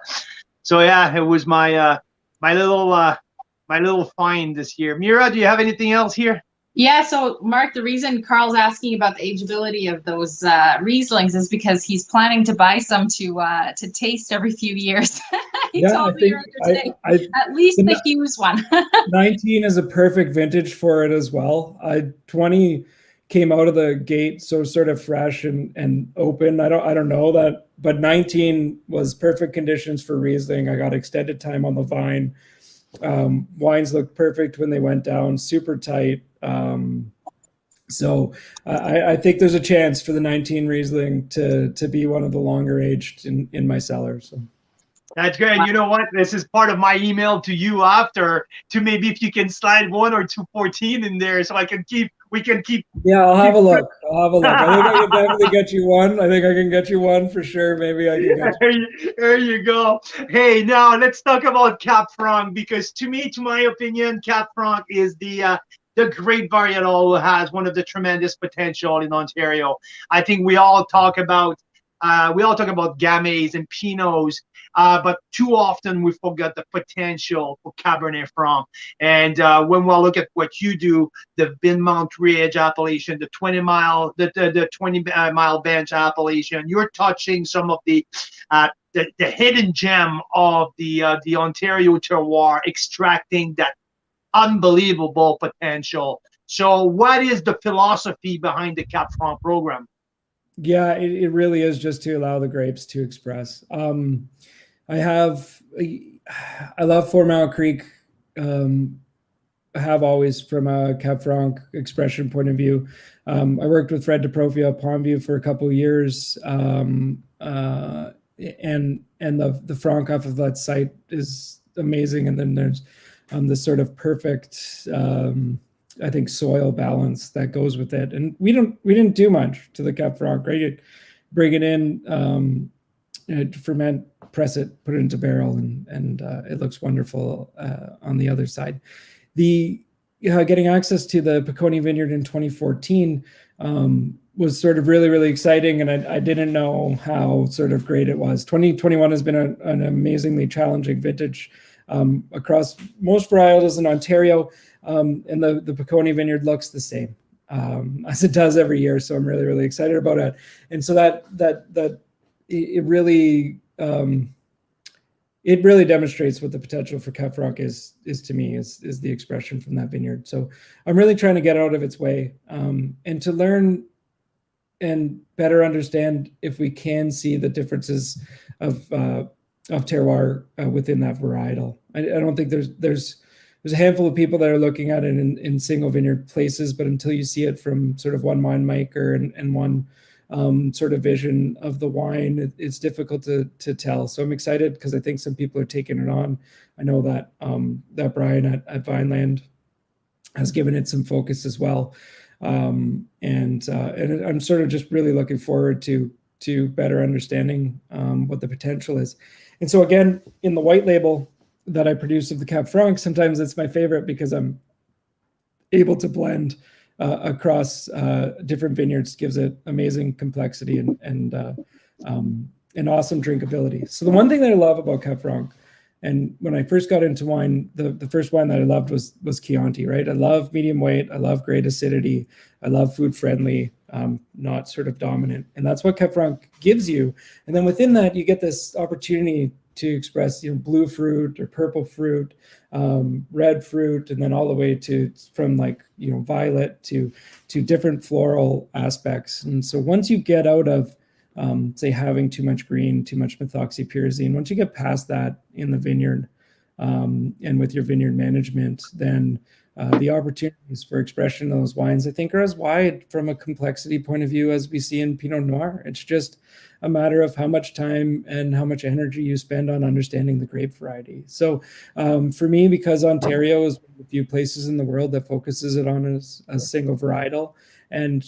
yeah, it was my little find this year. Mira, do you have anything else here? Yeah, so Mark, the reason Carl's asking about the ageability of those Rieslings is because he's planning to buy some to taste every few years. He told me earlier today, at least the Hughes one. 19 is a perfect vintage for it as well. 20 came out of the gate so sort of fresh and open. I don't know that, but 19 was perfect conditions for Riesling. I got extended time on the vine. Wines looked perfect when they went down, super tight. So I think there's a chance for the 19 Riesling to be one of the longer aged in my cellar. So. That's good. And you know what? This is part of my email to you after, to maybe if you can slide 1 or 2 14 in there, so we can keep. Yeah, I'll have a look. I think I can definitely get you one. I think I can get you one for sure. Maybe I can get you. There you go. Hey, now let's talk about Cap Franc, because to me, to my opinion, Cap Franc is the great varietal who has one of the tremendous potential in Ontario. I think we all talk about Gamay and Pinots, but too often we forget the potential for Cabernet Franc. And when we look at what you do, the Vinmont Ridge appellation, the 20-mile bench appellation, you're touching some of the hidden gem of the Ontario terroir, extracting that unbelievable potential. So what is the philosophy behind the Cap Franc program? Yeah, it really is just to allow the grapes to express. I love 4 Mile Creek. I have always, from a Cap Franc expression point of view. I worked with Fred DeProfia at Pondview for a couple of years, and the Franc off of that site is amazing. And then there's this sort of perfect, I think, soil balance that goes with it. And we didn't do much to the Cap Franc, right? Bring it in, ferment, press it, put it into barrel, and it looks wonderful on the other side. Getting access to the Peconi Vineyard in 2014 was sort of really, really exciting, and I didn't know how sort of great it was. 2021 has been an amazingly challenging vintage across most varietals in Ontario, and the Peconi Vineyard looks the same as it does every year. So I'm really, really excited about it. And so that it really demonstrates what the potential for Cap Franc is to me, is the expression from that vineyard. So I'm really trying to get out of its way, and to learn and better understand if we can see the differences of terroir within that varietal. I don't think there's a handful of people that are looking at it in single vineyard places, but until you see it from sort of one winemaker and one sort of vision of the wine, it's difficult to tell. So I'm excited because I think some people are taking it on. I know that that Brian at Vineland has given it some focus as well, and I'm sort of just really looking forward to better understanding what the potential is. And so again, in the white label that I produce of the Cap Franc, sometimes it's my favorite because I'm able to blend across different vineyards, gives it amazing complexity and awesome drinkability. So the one thing that I love about Cap Franc, and when I first got into wine, the first wine that I loved was Chianti, right? I love medium weight, I love great acidity, I love food friendly, not sort of dominant, and that's what Cap Franc gives you. And then within that, you get this opportunity to express, blue fruit or purple fruit, red fruit, and then all the way to from violet to different floral aspects. And so once you get out of say having too much green, too much methoxypyrazine, once you get past that in the vineyard and with your vineyard management, then the opportunities for expression of those wines, I think, are as wide from a complexity point of view as we see in Pinot Noir. It's just a matter of how much time and how much energy you spend on understanding the grape variety. So for me, because Ontario is one of the few places in the world that focuses it on as a single varietal, and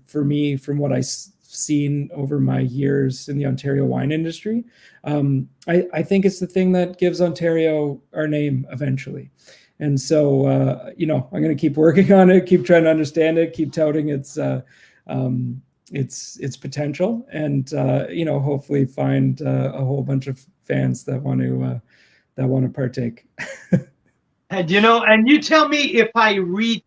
for me, from what I've seen over my years in the Ontario wine industry, I think it's the thing that gives Ontario our name eventually. And so, I'm going to keep working on it, keep trying to understand it, keep touting its potential, and hopefully find a whole bunch of fans that want to partake. And you tell me if I read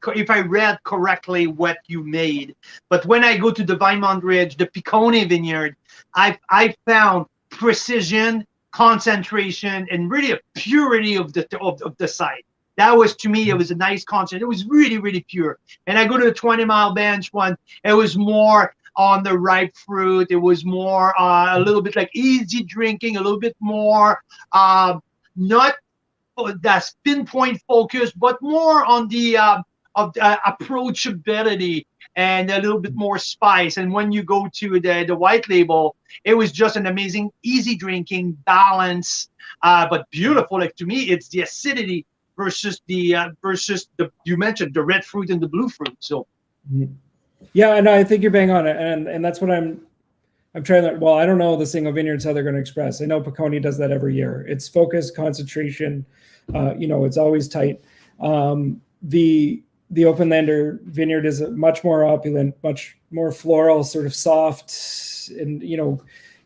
correctly what you made. But when I go to the Vinmont Ridge, the Peconi Vineyard, I found precision, concentration, and really a purity of the site. That was, to me, it was a nice concert. It was really, really pure. And I go to the 20-mile bench one. It was more on the ripe fruit. It was more a little bit like easy drinking, a little bit more not that's pinpoint focus, but more on the approachability and a little bit more spice. And when you go to the white label, it was just an amazing, easy drinking, balance, but beautiful. Like to me, it's the acidity versus the you mentioned the red fruit and the blue fruit. So yeah, and I think you're bang on it, and that's what I'm trying to. Well, I don't know the single vineyards how they're going to express. I know Piconi does that every year. It's focus, concentration. It's always tight. The Openlander vineyard is much more opulent, much more floral, sort of soft, and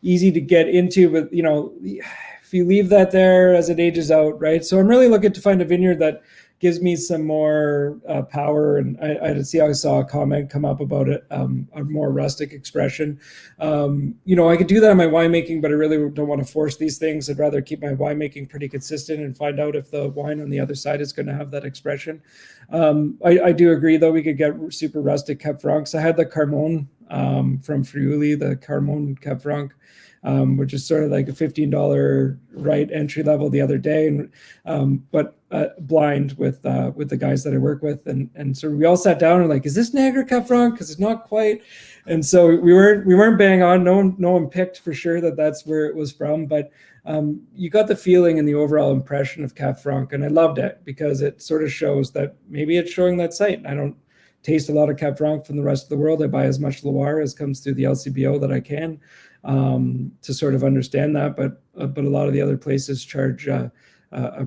easy to get into. But if you leave that there as it ages out, right? So I'm really looking to find a vineyard that gives me some more power. And I saw a comment come up about it, a more rustic expression. I could do that in my winemaking, but I really don't want to force these things. I'd rather keep my winemaking pretty consistent and find out if the wine on the other side is going to have that expression. I do agree, though, we could get super rustic Cab Francs. I had the Carmone from Friuli, the Carmone Cab Franc, which is sort of like a $15 right entry level the other day, but blind with the guys that I work with, and so we all sat down and like, is this Niagara Cab Franc? Because it's not quite, and so we weren't bang on. No one picked for sure that's where it was from, but you got the feeling and the overall impression of Cab Franc, and I loved it because it sort of shows that maybe it's showing that site. I don't taste a lot of Cab Franc from the rest of the world. I buy as much Loire as comes through the LCBO that I can, to sort of understand that, but a lot of the other places charge a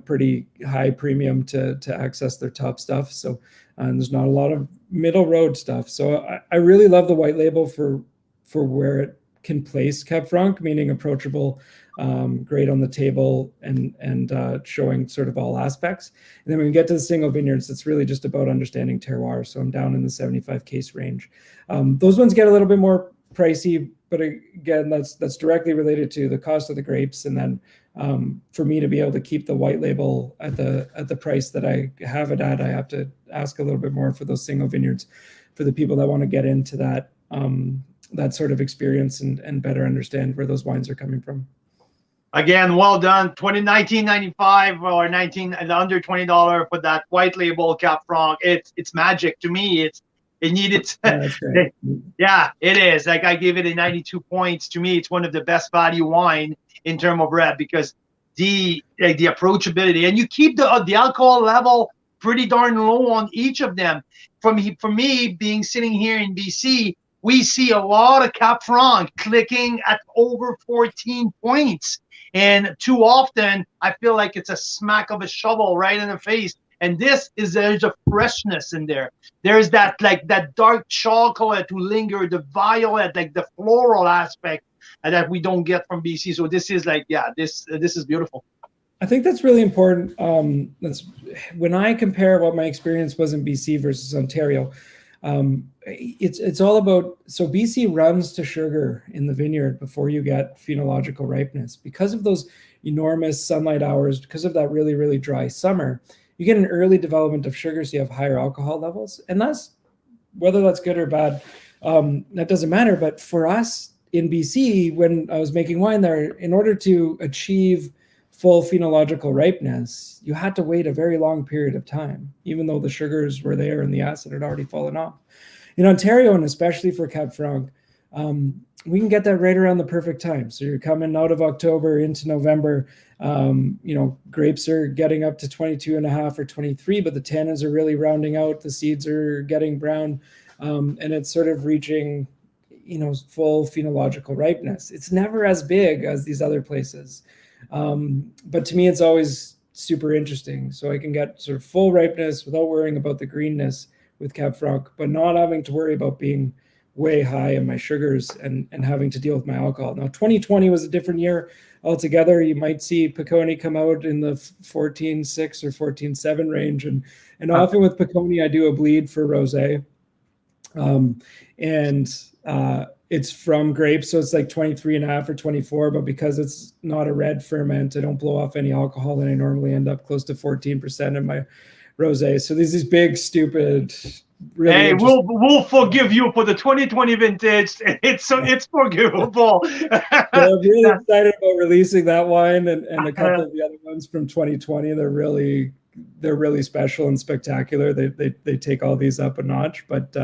pretty high premium to access their top stuff. So there's not a lot of middle road stuff. So I really love the white label for where it can place Cab Franc, meaning approachable, great on the table, and showing sort of all aspects. And then when we get to the single vineyards, it's really just about understanding terroir. So I'm down in the 75 case range. Those ones get a little bit more pricey, but again, that's directly related to the cost of the grapes. And then for me to be able to keep the white label at the price that I have it at, I have to ask a little bit more for those single vineyards, for the people that want to get into that sort of experience and better understand where those wines are coming from. Again, well done. 1995 or 19 under $20 for that white label Cab Franc. It's magic to me. It needed. Yeah, it is. Like I give it a 92 points. To me, it's one of the best value wine in terms of red, because the approachability, and you keep the alcohol level pretty darn low on each of them. For me, being sitting here in BC, we see a lot of Cab Franc clicking at over 14 points, and too often I feel like it's a smack of a shovel right in the face. And there's a freshness in there. There's that dark chocolate to linger, the violet, like the floral aspect that we don't get from BC. So this is this is beautiful. I think that's really important. That's when I compare what my experience was in BC versus Ontario. It's all about, so BC runs to sugar in the vineyard before you get phenological ripeness because of those enormous sunlight hours, because of that really, really dry summer. You get an early development of sugar, so you have higher alcohol levels, and that's, whether that's good or bad, that doesn't matter. But for us in BC, when I was making wine there, in order to achieve full phenological ripeness, you had to wait a very long period of time, even though the sugars were there and the acid had already fallen off. In Ontario, and especially for Cab Franc, we can get that right around the perfect time. So you're coming out of October into November, grapes are getting up to 22.5 or 23, but the tannins are really rounding out. The seeds are getting brown, and it's sort of reaching, full phenological ripeness. It's never as big as these other places. But to me, it's always super interesting. So I can get sort of full ripeness without worrying about the greenness with Cab Franc, but not having to worry about being way high in my sugars and having to deal with my alcohol. Now, 2020 was a different year altogether. You might see Piconi come out in the 14.6 or 14.7 range. And often with Piconi, I do a bleed for rosé. It's from grapes, so it's like 23.5 or 24, but because it's not a red ferment, I don't blow off any alcohol, and I normally end up close to 14% in my rosé. So these big, stupid, really. Hey, we'll forgive you for the 2020 vintage. It's forgivable. So I'm really excited about releasing that wine and a couple of the other ones from 2020. They're really special and spectacular. They take all these up a notch, but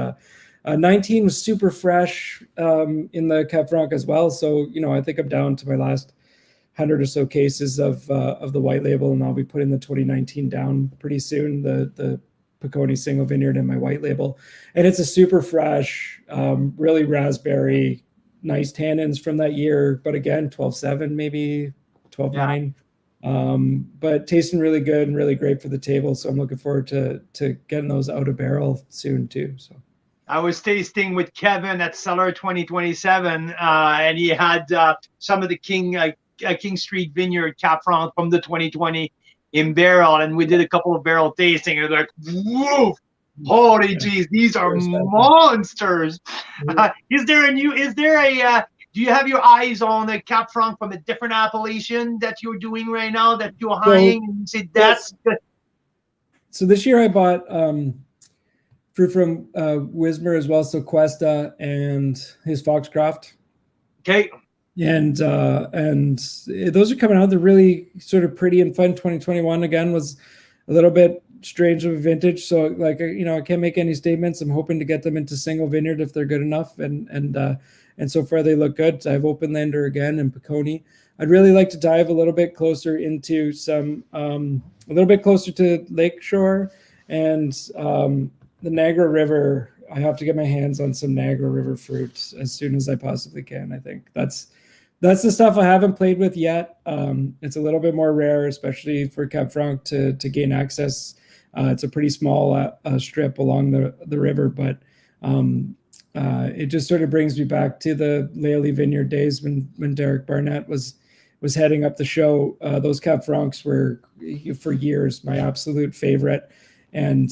19 was super fresh in the Cab Franc as well. So, I think I'm down to my last 100 or so cases of the white label, and I'll be putting the 2019 down pretty soon, the Piconi single vineyard in my white label. And it's a super fresh, really raspberry, nice tannins from that year. But again, 12.7, maybe 12.9. But tasting really good and really great for the table. So I'm looking forward to getting those out of barrel soon too. So I was tasting with Kevin at Cellar 2027, and he had some of the King Street Vineyard Cab Franc from the 2020 in barrel, and we did a couple of barrel tasting, and like, whoa, holy jeez, these are monsters. Do you have your eyes on a Cab Franc from a different appellation that you're doing right now that you're eyeing, and you say that's good? So this year I bought fruit from Wismar as well, so Cuesta and his Foxcroft. Okay. And those are coming out. They're really sort of pretty and fun. 2021 again was a little bit strange of a vintage, so like, I can't make any statements. I'm hoping to get them into single vineyard if they're good enough, and so far they look good. I have Openlander again and Piconi. I'd really like to dive a little bit closer into some a little bit closer to Lakeshore and the Niagara River. I have to get my hands on some Niagara River fruit as soon as I possibly can. I think that's the stuff I haven't played with yet. It's a little bit more rare, especially for Cab Franc to gain access. It's a pretty small strip along the river, but it just sort of brings me back to the Laley Vineyard days when Derek Barnett was heading up the show. Those Cab Francs were for years my absolute favorite, and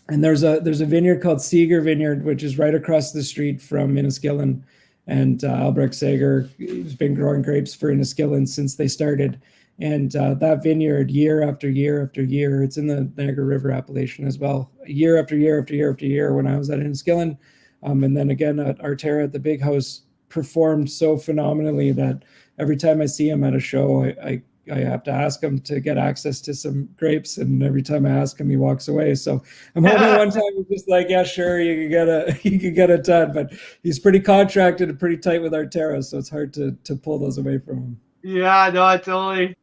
there's a vineyard called Seeger Vineyard, which is right across the street from Inniskillen, and Albrecht Sager has been growing grapes for Inniskillen since they started. And that vineyard, year after year after year, it's in the Niagara River appellation as well. Year after year after year after year, when I was at Inniskillen, and then again at Arterra at the Big House, performed so phenomenally that every time I see him at a show, I have to ask him to get access to some grapes, and every time I ask him, he walks away. So I'm hoping one time he's just like, yeah, sure, you can get a ton, but he's pretty contracted and pretty tight with Arterra, so it's hard to pull those away from him. Yeah, no, totally.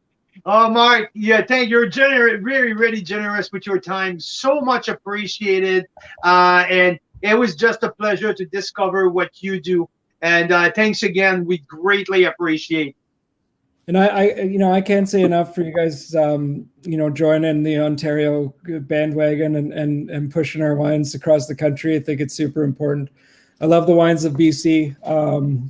Oh, Mark, yeah, you're generous, very, really generous with your time. So much appreciated, and it was just a pleasure to discover what you do. And thanks again. We greatly appreciate. And I can't say enough for you guys, joining the Ontario bandwagon and pushing our wines across the country. I think it's super important. I love the wines of BC.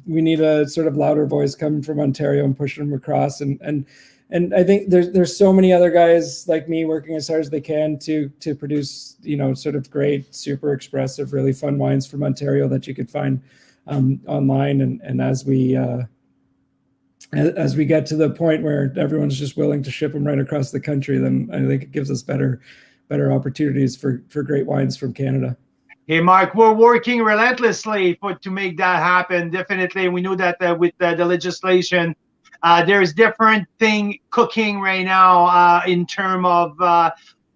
We need a sort of louder voice coming from Ontario and pushing them across. And I think there's so many other guys like me working as hard as they can to produce, sort of great, super expressive, really fun wines from Ontario that you could find online. And as we get to the point where everyone's just willing to ship them right across the country, then I think it gives us better opportunities for great wines from Canada. Hey, Mark, we're working relentlessly to make that happen. Definitely. We know that with the legislation, there's different thing cooking right now in terms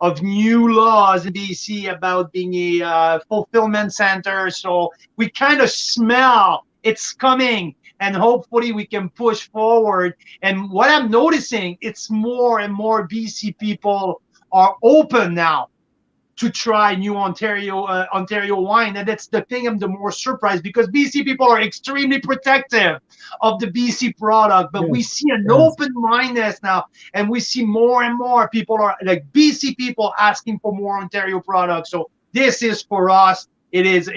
of new laws in BC about being a fulfillment center. So we kind of smell it's coming, and hopefully we can push forward. And what I'm noticing, it's more and more BC people are open now to try new Ontario wine, and that's the thing I'm the more surprised, because BC people are extremely protective of the BC product, but we see an open-mindedness now, and we see more and more people are like BC people asking for more Ontario products. So this is for us. It is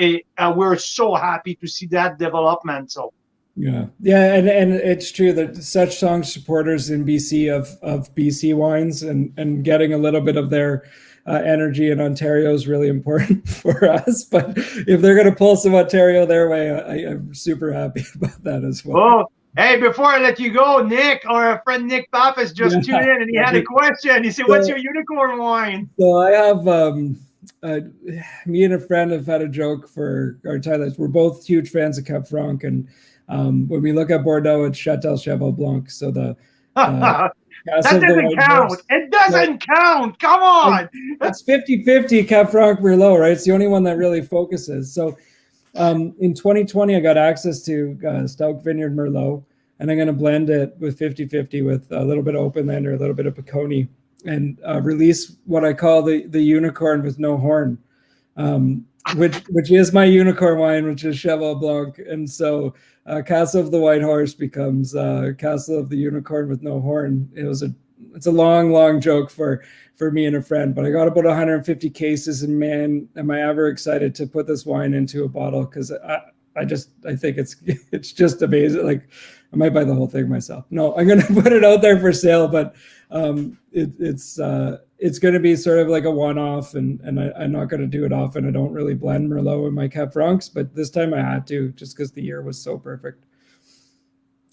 we're so happy to see that development. So. Yeah, and it's true that such strong supporters in BC of BC wines, and getting a little bit of their energy in Ontario is really important for us. But if they're going to pull some Ontario their way, I'm super happy about that as well. Oh, hey, before I let you go, Nick, our friend Nick Pappas just tuned in, and he had a question. He said, "What's your unicorn wine?" So I have me and a friend have had a joke for our Untitled. We're both huge fans of Cab Franc, and when we look at Bordeaux, it's Châtel Cheval Blanc. So That of the doesn't White count. Horse. It doesn't count. Come on. It's 50-50 Cab Franc Merlot, right? It's the only one that really focuses. So in 2020, I got access to Stout Vineyard Merlot, and I'm going to blend it with 50-50 with a little bit of Openlander, a little bit of Piconi, and release what I call the unicorn with no horn, which is my unicorn wine, which is Cheval Blanc. And so Castle of the White Horse becomes Castle of the Unicorn with no horn. It's a long joke for me and a friend, but I got about 150 cases, and man, am I ever excited to put this wine into a bottle, because I think it's just amazing. Like, I might buy the whole thing myself. No, I'm going to put it out there for sale, but it's going to be sort of like a one-off, and I'm not going to do it often. I don't really blend Merlot in my Cab Francs, but this time I had to, just because the year was so perfect.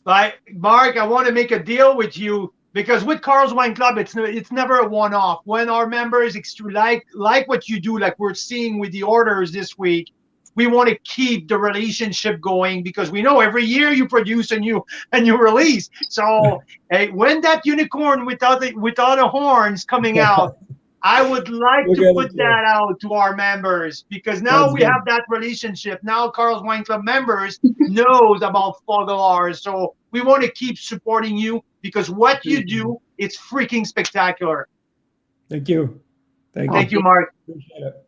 Mark, I want to make a deal with you, because with Carl's Wine Club, it's never a one-off. When our members like what you do, like we're seeing with the orders this week, we want to keep the relationship going, because we know every year you produce a new release. So hey, when that unicorn without the horns coming out, I would like to put that out to our members, because now we have that relationship. Now Carl's Wine Club members knows about Fogolar. So we want to keep supporting you, because what you do, it's freaking spectacular. Thank you. Thank you, Mark. Appreciate it.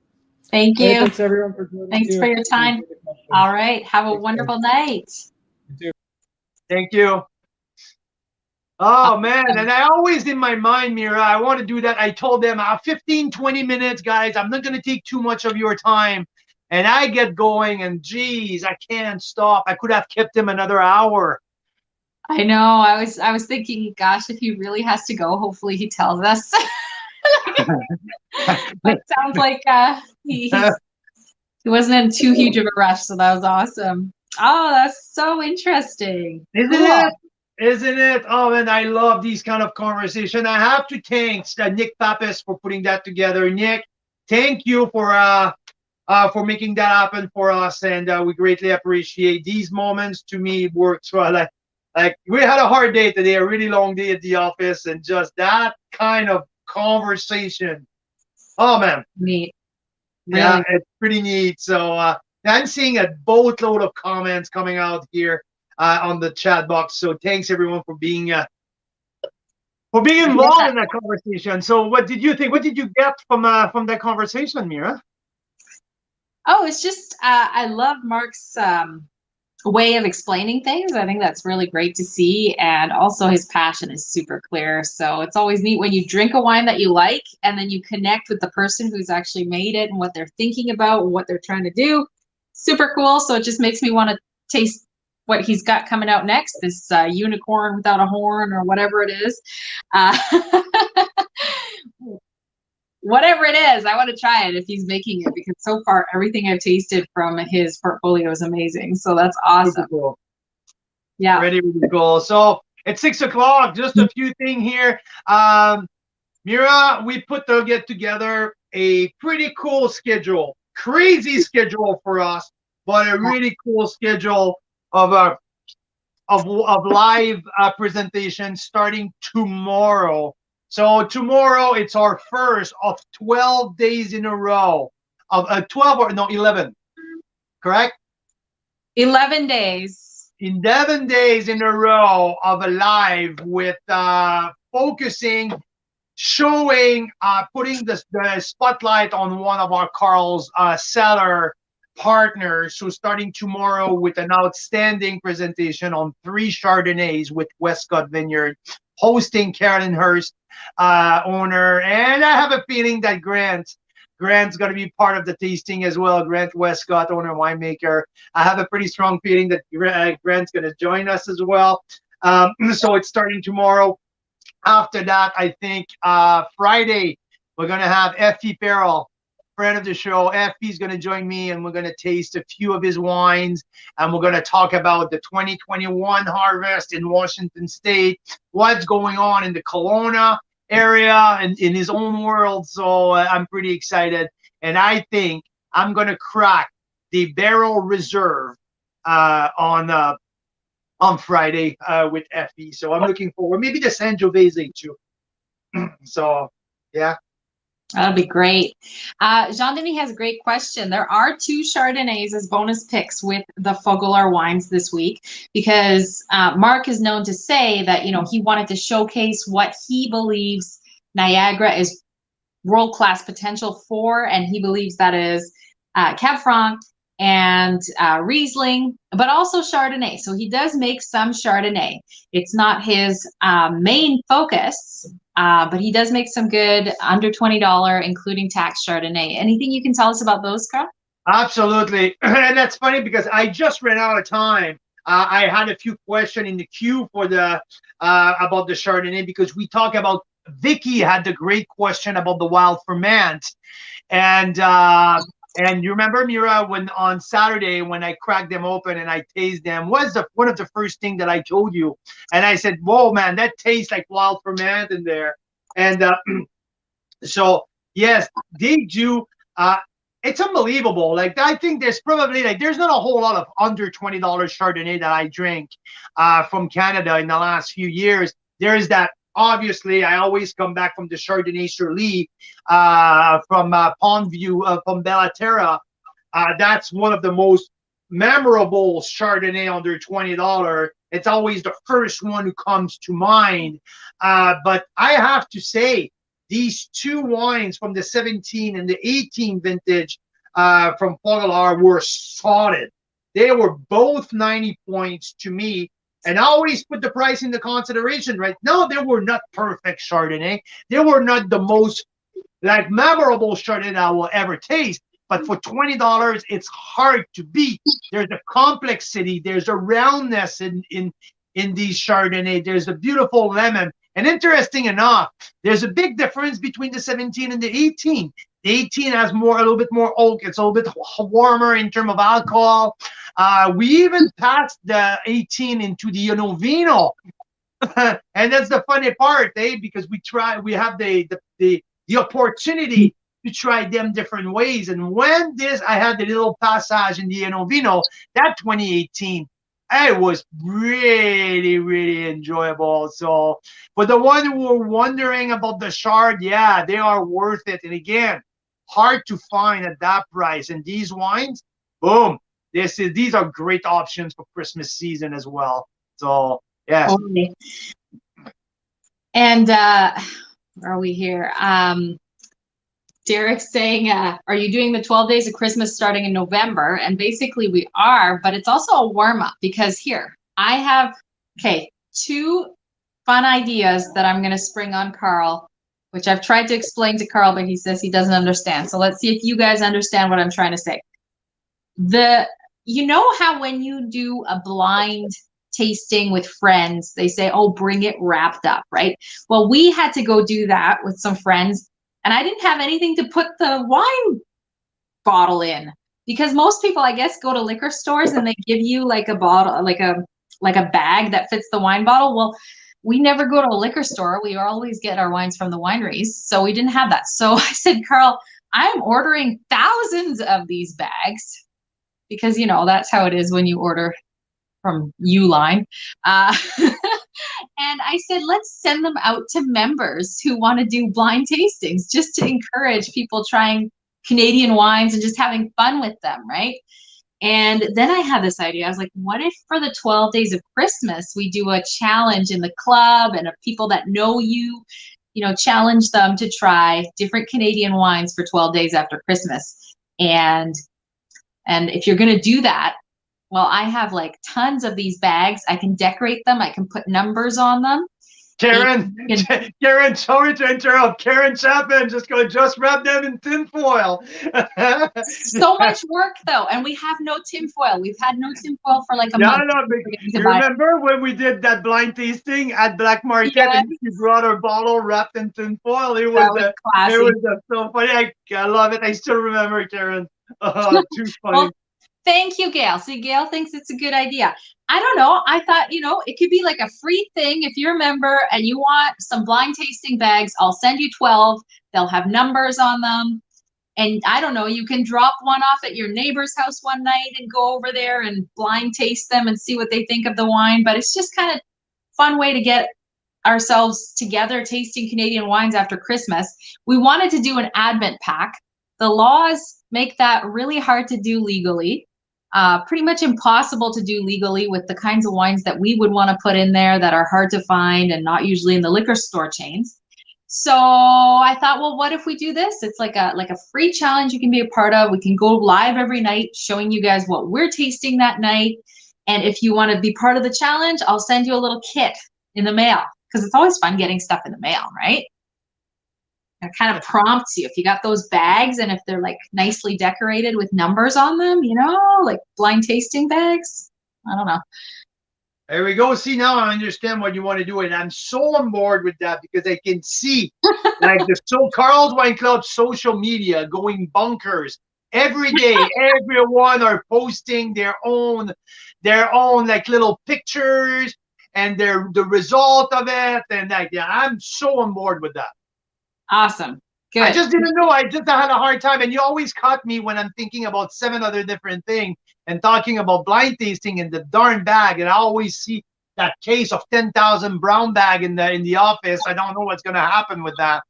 Thank you. Hey, thanks everyone for joining. Thanks for your time. All right. Have a wonderful night. You too. Thank you. Oh, man. And I always, in my mind, Mira, I want to do that. I told them 15, 20 minutes, guys. I'm not going to take too much of your time. And I get going, and geez, I can't stop. I could have kept him another hour. I know. I was thinking, gosh, if he really has to go, hopefully he tells us. It sounds like he wasn't in too huge of a rush, so that was awesome. Oh, that's so interesting. Isn't it? Isn't it? Oh, and I love these kind of conversation. I have to thank Nick Pappas for putting that together. Nick, thank you for making that happen for us, and we greatly appreciate these moments. To me, works well. Like we had a hard day today, a really long day at the office, and just that kind of conversation. Oh man, neat. Really? Yeah, it's pretty neat. So I'm seeing a boatload of comments coming out here on the chat box. So thanks everyone for being involved in that conversation. So what did you think? What did you get from that conversation, Mira? Oh, it's just I love Mark's way of explaining things. I think that's really great to see, and also his passion is super clear. So it's always neat when you drink a wine that you like, and then you connect with the person who's actually made it and what they're thinking about and what they're trying to do. Super cool. So it just makes me want to taste what he's got coming out next, this unicorn without a horn, or whatever it is. Whatever it is, I want to try it if he's making it, because so far everything I've tasted from his portfolio is amazing. So that's awesome. Cool. Yeah. Ready to go. So it's 6 o'clock. Just a few things here. Mira, we get together a pretty cool schedule, crazy schedule for us, but a really cool schedule of live presentation starting tomorrow. So tomorrow, it's our first of 12 days in a row of 11, correct? 11 days. 11 days in a row of a live with focusing, showing, putting the spotlight on one of our Carl's cellar partners. So starting tomorrow with an outstanding presentation on 3 Chardonnays with Westcott Vineyard, hosting Carolyn Hurst, owner, and I have a feeling that Grant's going to be part of the tasting as well. Grant Westcott, owner, winemaker. I have a pretty strong feeling that Grant's going to join us as well. So it's starting tomorrow. After that, I think Friday we're going to have Effie Farrell, friend of the show. Effie's going to join me, and we're going to taste a few of his wines, and we're going to talk about the 2021 harvest in Washington State, what's going on in the Kelowna area and in his own world. So I'm pretty excited, and I think I'm going to crack the barrel reserve on on Friday with Effie. So I'm looking forward. Maybe the Sangiovese too. So yeah. That'll be great. Jean-Denis has a great question. There are 2 Chardonnays as bonus picks with the Fogolar Wines this week because Mark is known to say that, you know, he wanted to showcase what he believes Niagara is world-class potential for, and he believes that is Cab Franc and Riesling, but also Chardonnay. So he does make some Chardonnay. It's not his main focus, but he does make some good under $20, including tax Chardonnay. Anything you can tell us about those, Carl? Absolutely. And that's funny because I just ran out of time. I had a few questions in the queue for the about the Chardonnay because we talk about Vicky had the great question about the wild ferment, and you remember, Mira, when on Saturday when I cracked them open and I tasted them, was one of the first thing that I told you, and I said, "Whoa, man, that tastes like wild ferment in there," and so yes, they do. It's unbelievable. Like I think there's probably there's not a whole lot of under $20 Chardonnay that I drink from Canada in the last few years. There is that. Obviously, I always come back from the Chardonnay Surly from Pondview, from Bellaterra. That's one of the most memorable Chardonnay under $20. It's always the first one who comes to mind. But I have to say, these 2 wines from the 17 and the 18 vintage from Fogolar were solid. They were both 90 points to me. And I always put the price into consideration, right? No, they were not perfect Chardonnay. They were not the most memorable Chardonnay I will ever taste. But for $20, it's hard to beat. There's a complexity. There's a roundness in these Chardonnay. There's a beautiful lemon. And interesting enough, there's a big difference between the 17 and the 18. The 18 has a little bit more oak. It's a little bit warmer in terms of alcohol. We even passed the 18 into the Vino. And that's the funny part, because we have the opportunity to try them different ways. And when I had the little passage in the Vino, that 2018, it was really, really enjoyable. So for the one who were wondering about the Chard, yeah, they are worth it. And again, hard to find at that price. And these wines, boom, these are great options for Christmas season as well. So yeah. Okay. And where are we here? Derek's saying, are you doing the 12 days of Christmas starting in November? And basically we are, but it's also a warm-up because here, I have, 2 fun ideas that I'm going to spring on Carl, which I've tried to explain to Carl, but he says he doesn't understand. So let's see if you guys understand what I'm trying to say. You know how when you do a blind tasting with friends, they say, oh, bring it wrapped up, right? Well, we had to go do that with some friends. And I didn't have anything to put the wine bottle in because most people, I guess, go to liquor stores and they give you like a bottle, like a bag that fits the wine bottle. Well, we never go to a liquor store. We always get our wines from the wineries. So we didn't have that. So I said, Carl, I am ordering thousands of these bags because, you know, that's how it is when you order from Uline. And I said, let's send them out to members who want to do blind tastings just to encourage people trying Canadian wines and just having fun with them, right? And then I had this idea. I was like, what if for the 12 days of Christmas, we do a challenge in the club and of people that know you, challenge them to try different Canadian wines for 12 days after Christmas. And if you're going to do that, well, I have like tons of these bags. I can decorate them. I can put numbers on them. Karen, sorry to interrupt. Karen Chapman just wrap them in tin foil. So much work though, and we have no tin foil. We've had no tin foil for like a month. You remember when we did that blind tasting at Black Market and she brought her bottle wrapped in tin foil? It was so funny. I love it. I still remember, Karen. Too funny. Well, thank you, Gail. See, Gail thinks it's a good idea. I don't know. I thought, it could be like a free thing. If you're a member and you want some blind tasting bags, I'll send you 12. They'll have numbers on them. And I don't know, you can drop one off at your neighbor's house one night and go over there and blind taste them and see what they think of the wine. But it's just kind of fun way to get ourselves together tasting Canadian wines after Christmas. We wanted to do an Advent pack. The laws make that really hard to do legally. Pretty much impossible to do legally with the kinds of wines that we would want to put in there that are hard to find and not usually in the liquor store chains. So I thought, well, what if we do this? It's like a free challenge you can be a part of. We can go live every night showing you guys what we're tasting that night. And if you want to be part of the challenge, I'll send you a little kit in the mail, because it's always fun getting stuff in the mail, right? It kind of prompts you if you got those bags and if they're like nicely decorated with numbers on them, you know, like blind tasting bags. I don't know. There we go. See, now I understand what you want to do, and I'm so on board with that because I can see like the Carl's Wine Club social media going bonkers every day. Everyone are posting their own like little pictures and the result of it, and like, yeah, I'm so on board with that. Awesome. Good. I just didn't know. I just had a hard time, and you always caught me when I'm thinking about 7 other different things and talking about blind tasting in the darn bag, and I always see that case of 10,000 brown bag in the office. I don't know what's going to happen with that.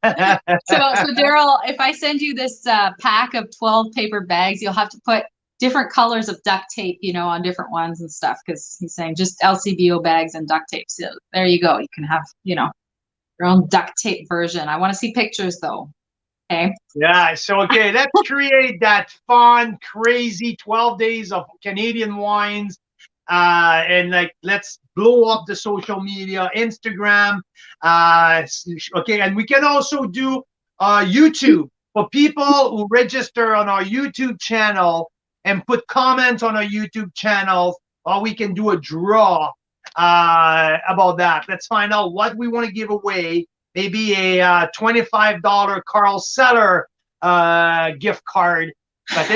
So Daryl, if I send you this pack of 12 paper bags, you'll have to put different colors of duct tape, you know, on different ones and stuff, because he's saying just LCBO bags and duct tape. So there you go. You can have, you know, your own duct tape version. I want to see pictures though. Okay. Yeah. So, okay, let's create that fun, crazy 12 days of Canadian wines. And like, let's blow up the social media, Instagram. Okay. And we can also do YouTube for people who register on our YouTube channel and put comments on our YouTube channel, or we can do a draw about that. Let's find out what we want to give away. Maybe a $25 Carl Cellar gift card, but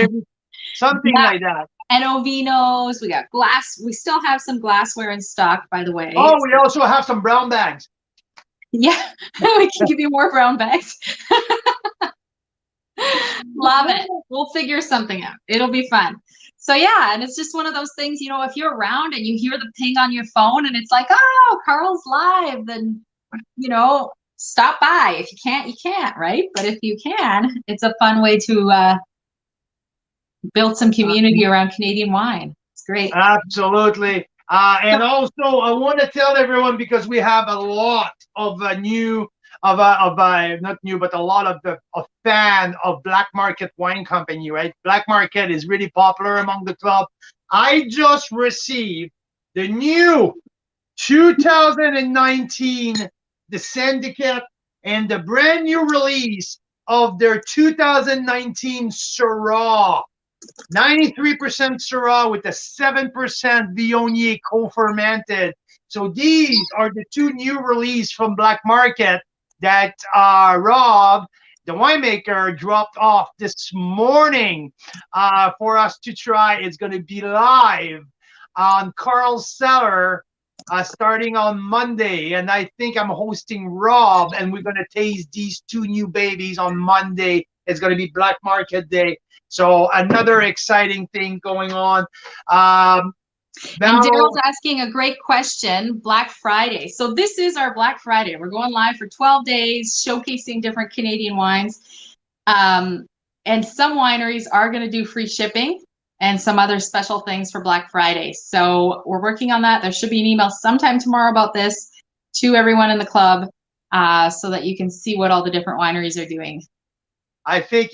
something like that. And Ovinos, we got glass. We still have some glassware in stock, by the way. Oh, we also have some brown bags. Yeah, we can give you more brown bags. Love it. We'll figure something out. It'll be fun. So yeah, and it's just one of those things, you know, if you're around and you hear the ping on your phone and it's like, oh, Carl's live, then, you know, stop by. If you can't, you can't, right? But if you can, it's a fun way to build some community around Canadian wine. It's great. Absolutely. And also, I want to tell everyone, because we have a lot of not new, but a lot of fan of Black Market Wine Company, right? Black Market is really popular among the club. I just received the new 2019, the Syndicate, and the brand new release of their 2019 Syrah. 93% Syrah with a 7% Viognier co-fermented. So these are the 2 new releases from Black Market that Rob, the winemaker, dropped off this morning for us to try. It's going to be live on Carl's Cellar starting on Monday. And I think I'm hosting Rob, and we're going to taste these 2 new babies on Monday. It's going to be Black Market Day. So another exciting thing going on. And Daryl's asking a great question, Black Friday. So this is our Black Friday. We're going live for 12 days, showcasing different Canadian wines. And some wineries are going to do free shipping and some other special things for Black Friday. So we're working on that. There should be an email sometime tomorrow about this to everyone in the club so that you can see what all the different wineries are doing. I think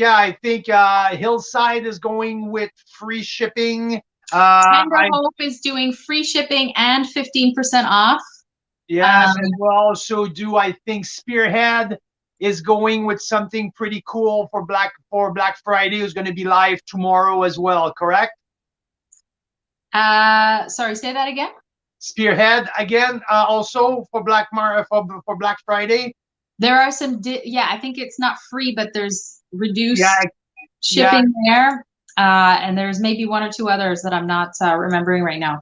Hillside is going with free shipping. Tender Hope is doing free shipping and 15% off. Yes, and we'll also do, I think Spearhead is going with something pretty cool for Black Friday. It's going to be live tomorrow as well, correct? Sorry, say that again. Spearhead again, also for Black Friday. There are some, I think it's not free, but there's reduced shipping there. And there's maybe 1 or 2 others that I'm not remembering right now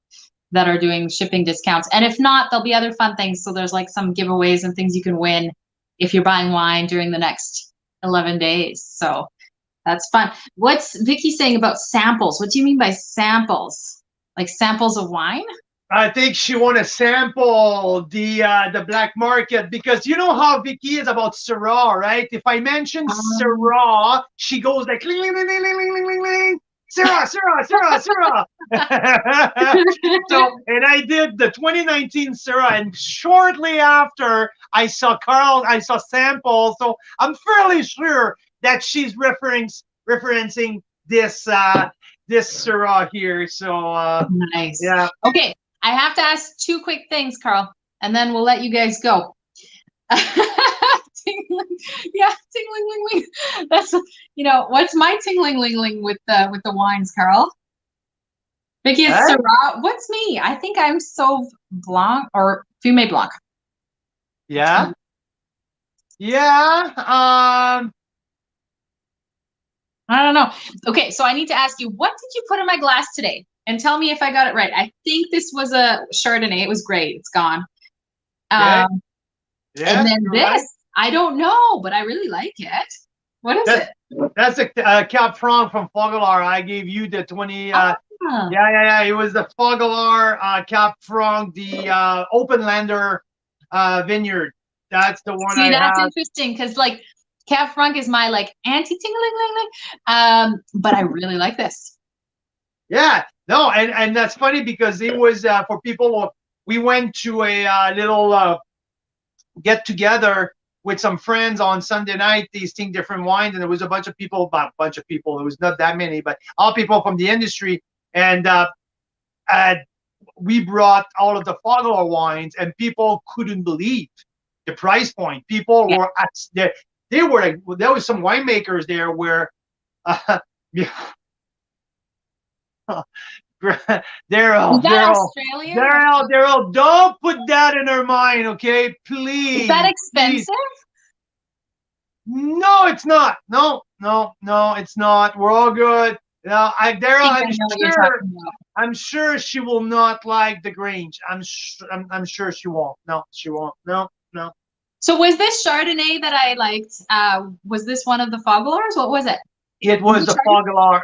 that are doing shipping discounts. And if not, there'll be other fun things. So there's like some giveaways and things you can win if you're buying wine during the next 11 days. So That's fun. What's Vicky saying about samples? What do you mean by samples? Like samples of wine? I think she want to sample the black market, because you know how Vicky is about Syrah, right? If I mention Syrah, she goes like ling ling ling ling ling ling ling ling. Syrah, Syrah, Syrah, Syrah. So, and I did the 2019 Syrah, and shortly after I saw samples. So I'm fairly sure that she's referencing this this Syrah here. So nice. yeah. Okay. I have to ask 2 quick things, Carl, and then we'll let you guys go. Tingling, yeah, tingling, ling, ling. That's, you know, what's my tingling, ling, ling with the wines, Carl? Vicky is Syrah. What's me? I think I'm Sauv Blanc or Fumé Blanc. Yeah. Yeah. I don't know. Okay, so I need to ask you, what did you put in my glass today? And tell me if I got it right. I think this was a Chardonnay. It was great. It's gone. Yeah, and then this, right. I don't know, but I really like it. What is it? That's a Cap Franc from Fogolar. I gave you the 20. Yeah. It was the Fogolar Cap Franc, the Openlander vineyard. That's the one. See, that's interesting, because like Cap Franc is my like anti-tingling, but I really like this. Yeah, no, and that's funny because it was for people. We went to a little get together with some friends on Sunday night, tasting different wines, and there was a bunch of people. It was not that many, but all people from the industry, and we brought all of the Fogolar wines, and people couldn't believe the price point. People were at they were like, there was some winemakers there where. Daryl, don't put that in her mind, okay? Please. Is that expensive? Please. No, it's not. No, it's not. We're all good. Daryl, I'm sure she will not like the Grange. I'm sure she won't. No, she won't. No. So was this Chardonnay that I liked? Was this one of the Fogolars? What was it? It was the Fogolar.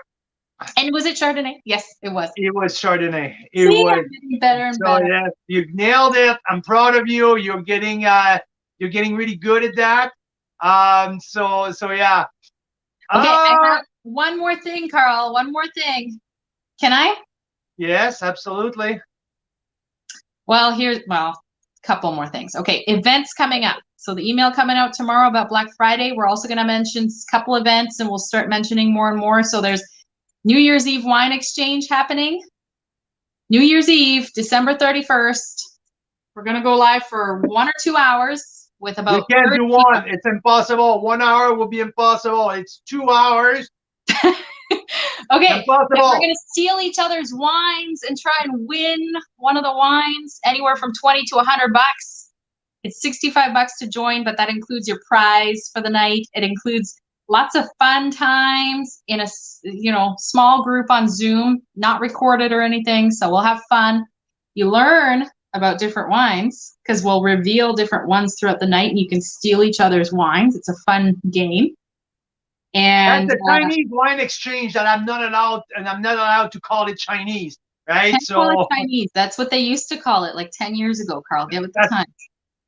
And was it Chardonnay? Yes, it was. It was Chardonnay. It was getting better and better. Yes, you nailed it. I'm proud of you. You're getting really good at that. So yeah. Okay, I have one more thing, Carl. One more thing. Can I? Yes, absolutely. Well, a couple more things. Okay, events coming up. So the email coming out tomorrow about Black Friday. We're also going to mention a couple events, and we'll start mentioning more and more. So there's New Year's Eve wine exchange happening. New Year's Eve, December 31st. We're going to go live for 1 or 2 hours with about. We can't do one. It's impossible. 1 hour will be impossible. It's 2 hours. Okay. Impossible. We're going to steal each other's wines and try and win one of the wines, anywhere from $20 to $100. It's $65 to join, but that includes your prize for the night. It includes lots of fun times in a small group on Zoom, not recorded or anything. So we'll have fun. You learn about different wines because we'll reveal different ones throughout the night, and you can steal each other's wines. It's a fun game. And that's the Chinese wine exchange that I'm not allowed to call it Chinese, right? Can't call it Chinese. That's what they used to call it like 10 years ago, Carl. Get with the times.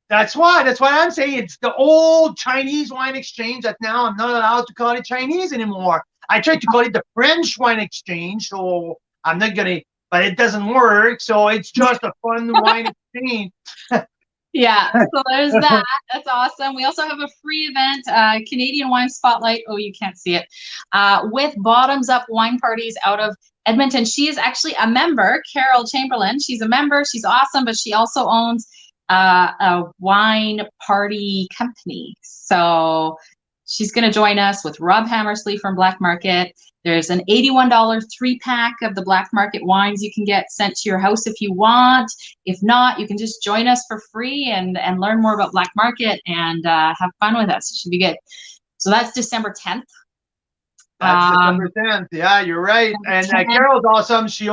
That's why I'm saying it's the old Chinese wine exchange that now I'm not allowed to call it Chinese anymore. I tried to call it the French wine exchange, so I'm not gonna, but it doesn't work. So it's just a fun wine exchange. Yeah, so there's that. That's awesome. We also have a free event, Canadian Wine Spotlight. Oh, you can't see it. With Bottoms Up Wine Parties out of Edmonton. She is actually a member, Carol Chamberlain. She's a member. She's awesome, but she also owns a wine party company. So she's going to join us with Rob Hammersley from Black Market. There's an $81 3-pack of the Black Market wines you can get sent to your house if you want. If not, you can just join us for free and learn more about Black Market and have fun with us. It should be good. So that's December 10th. That's December 10th. Yeah, you're right. And Carol's awesome. She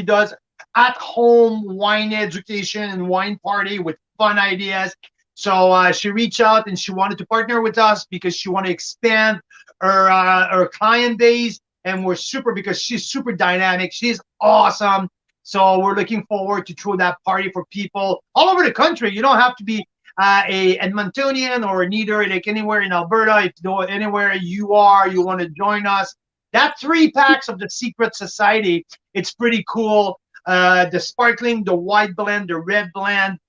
does at-home wine education and wine party with fun ideas. So she reached out and she wanted to partner with us because she wanted to expand her client base, and we're super, because she's super dynamic. She's awesome. So we're looking forward to throw that party for people all over the country. You don't have to be a Edmontonian or neither, like anywhere in Alberta. If you know anywhere you want to join us. That 3 packs of the Secret Society, it's pretty cool. The sparkling, the white blend, the red blend,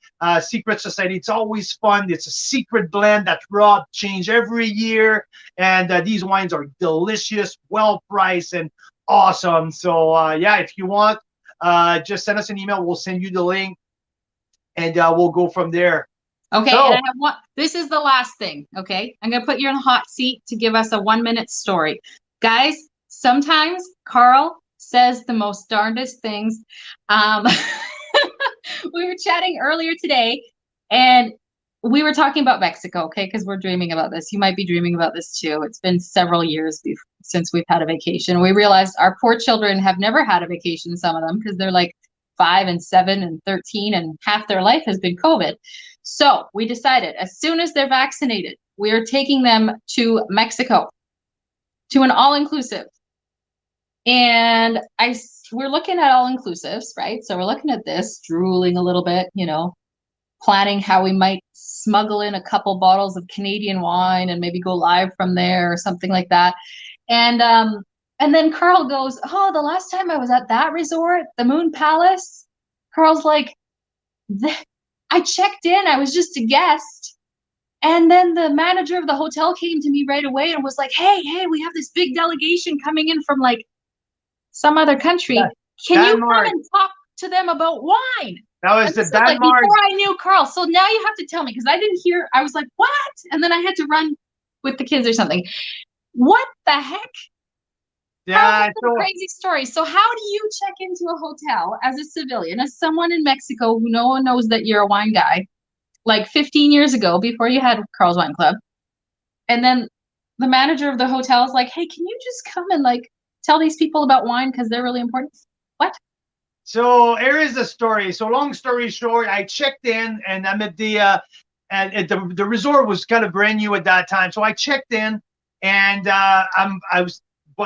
Secret Society. It's always fun. It's a secret blend that Rob change every year. And these wines are delicious, well priced, and awesome. So yeah, if you want, just send us an email. We'll send you the link, and we'll go from there. Okay, so, and I have one. This is the last thing. Okay, I'm gonna put you in the hot seat to give us a 1-minute story, guys. Sometimes Carl says the most darndest things. We were chatting earlier today, and we were talking about Mexico, okay? Because we're dreaming about this. You might be dreaming about this too. It's been several years since we've had a vacation. We realized our poor children have never had a vacation, some of them, because they're like 5 and 7 and 13, and half their life has been COVID. So we decided as soon as they're vaccinated, we are taking them to Mexico, to an all-inclusive. And we're looking at all-inclusives, right? So we're looking at this, drooling a little bit, you know, planning how we might smuggle in a couple bottles of Canadian wine and maybe go live from there or something like that. And then Carl goes, oh, the last time I was at that resort, the Moon Palace, Carl's like, I checked in, I was just a guest. And then the manager of the hotel came to me right away and was like, hey, we have this big delegation coming in from like some other country. Can you come and talk to them about wine? That was the Denmark. Like before I knew Carl. So now you have to tell me, because I didn't hear. I was like, what? And then I had to run with the kids or something. What the heck? Yeah, it's a crazy story. So how do you check into a hotel as a civilian, as someone in Mexico who no one knows that you're a wine guy, like 15 years ago, before you had Carl's Wine Club, and then the manager of the hotel is like, hey, can you just come and like tell these people about wine because they're really important? What? So here is the story. So long story short, I checked in, and I'm at the resort was kind of brand new at that time. So I checked in, and I was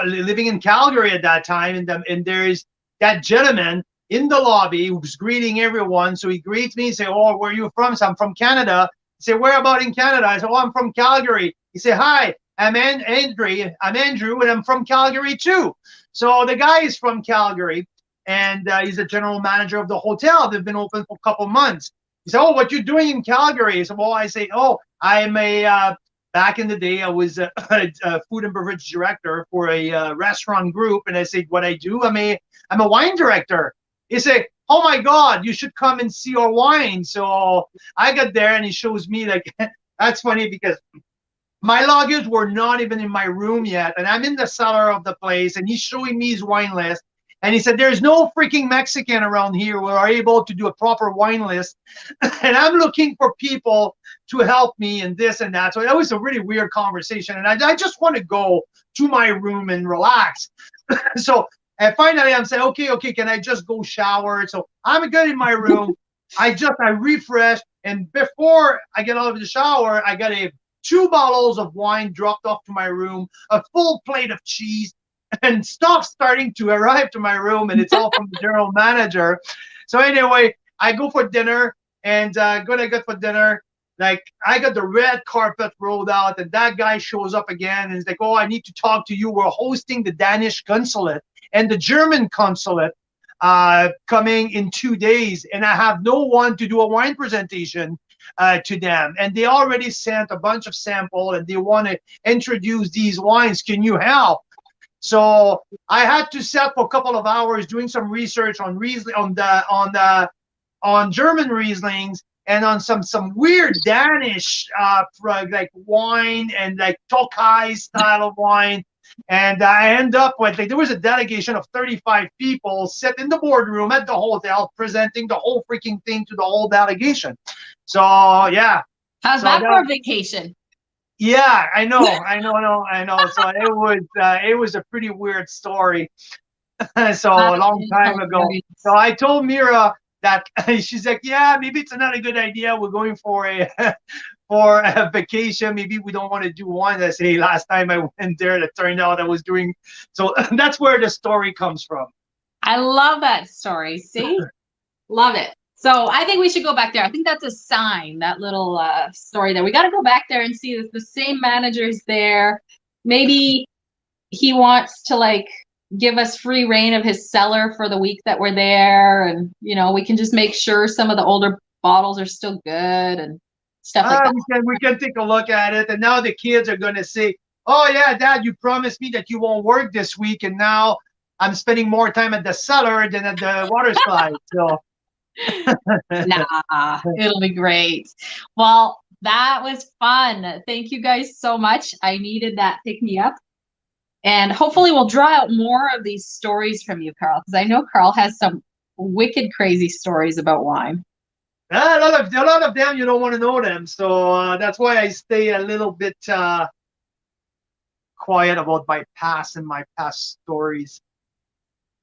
living in Calgary at that time, and there's that gentleman in the lobby who was greeting everyone. So he greets me and say, oh, where are you from? So I'm from Canada. He said, where about in Canada? I said, oh, I'm from Calgary. He said, hi, I'm Andrew, and I'm from Calgary too. So the guy is from Calgary, and he's the general manager of the hotel. They've been open for a couple months. He said, oh, what you doing in Calgary? So, well, I say, oh, I'm back in the day, I was a food and beverage director for a restaurant group. And I said, what I do, I'm a wine director. He said, oh my God, you should come and see our wine. So I got there, and he shows me, like, that's funny because my luggage were not even in my room yet. And I'm in the cellar of the place, and he's showing me his wine list. And he said, there's no freaking Mexican around here who are able to do a proper wine list. And I'm looking for people to help me and this and that. So that was a really weird conversation. And I just want to go to my room and relax. So and finally I'm saying, okay, can I just go shower? So I'm good in my room. I refreshed. And before I get out of the shower, I got 2 bottles of wine dropped off to my room, a full plate of cheese, and stuff starting to arrive to my room, and it's all from the general manager. So anyway, I go for dinner, and when I got for dinner, like, I got the red carpet rolled out, and that guy shows up again, and he's like, oh, I need to talk to you. We're hosting the Danish consulate and the German consulate coming in 2 days, and I have no one to do a wine presentation to them. And they already sent a bunch of samples, and they want to introduce these wines. Can you help? So I had to sit for a couple of hours doing some research on Riesling, on German Rieslings, and on some weird Danish like wine and like Tokaj style of wine. And I end up with, like, there was a delegation of 35 people sit in the boardroom at the hotel presenting the whole freaking thing to the whole delegation. So yeah. How's that for a vacation? Yeah, I know. So it was a pretty weird story. So a long time ago. So I told Mira that she's like, yeah, maybe it's not a good idea. We're going for for a vacation. Maybe we don't want to do wine. I say last time I went there, it turned out I was doing. So that's where the story comes from. I love that story. See, love it. So I think we should go back there. I think that's a sign, that little story there. We got to go back there and see if the same manager's there. Maybe he wants to like give us free reign of his cellar for the week that we're there, and you know, we can just make sure some of the older bottles are still good and stuff like that. We can take a look at it, and now the kids are going to say, "Oh yeah, Dad, you promised me that you won't work this week, and now I'm spending more time at the cellar than at the water slide." So. Nah, it'll be great. Well, that was fun. Thank you guys so much. I needed that pick me up. And hopefully we'll draw out more of these stories from you, Carl, because I know Carl has some wicked crazy stories about wine. A lot of them, you don't want to know them. So that's why I stay a little bit quiet about my past and my past stories.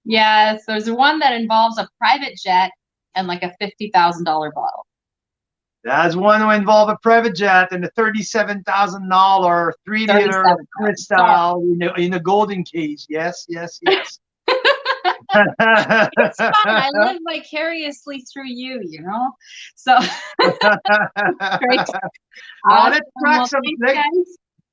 Yes, there's one that involves a private jet and like a $50,000 bottle. That's one to involve a private jet and a $37,000 3-liter crystal in a golden cage. Yes, yes, yes. It's fun. I live vicariously through you, you know. So great.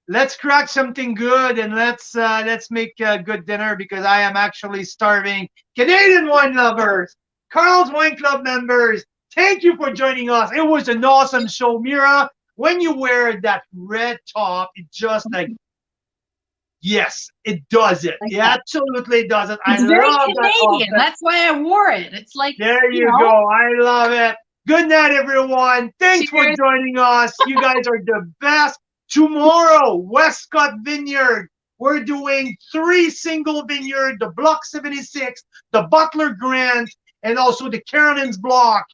Let's crack something good, and let's make a good dinner, because I am actually starving. Canadian wine lovers, Carl's Wine Club members, thank you for joining us. It was an awesome show. Mira, when you wear that red top, it just like, yes, it does it. It absolutely does it. It's very Canadian. That's why I wore it. It's like, there you go. I love it. Good night, everyone. Thanks for joining us. You guys are the best. Tomorrow, Westcott Vineyard. We're doing 3 single vineyard, the Block 76, the Butler Grant, and also the Carolyn's Block,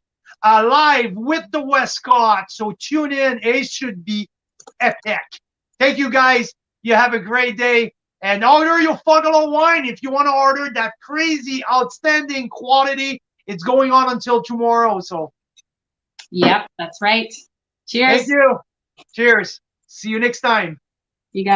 live with the Westcott. So tune in. It should be epic. Thank you, guys. You have a great day. And order your Fogolar wine if you want to order that crazy, outstanding quality. It's going on until tomorrow. So, yep, that's right. Cheers. Thank you. Cheers. See you next time.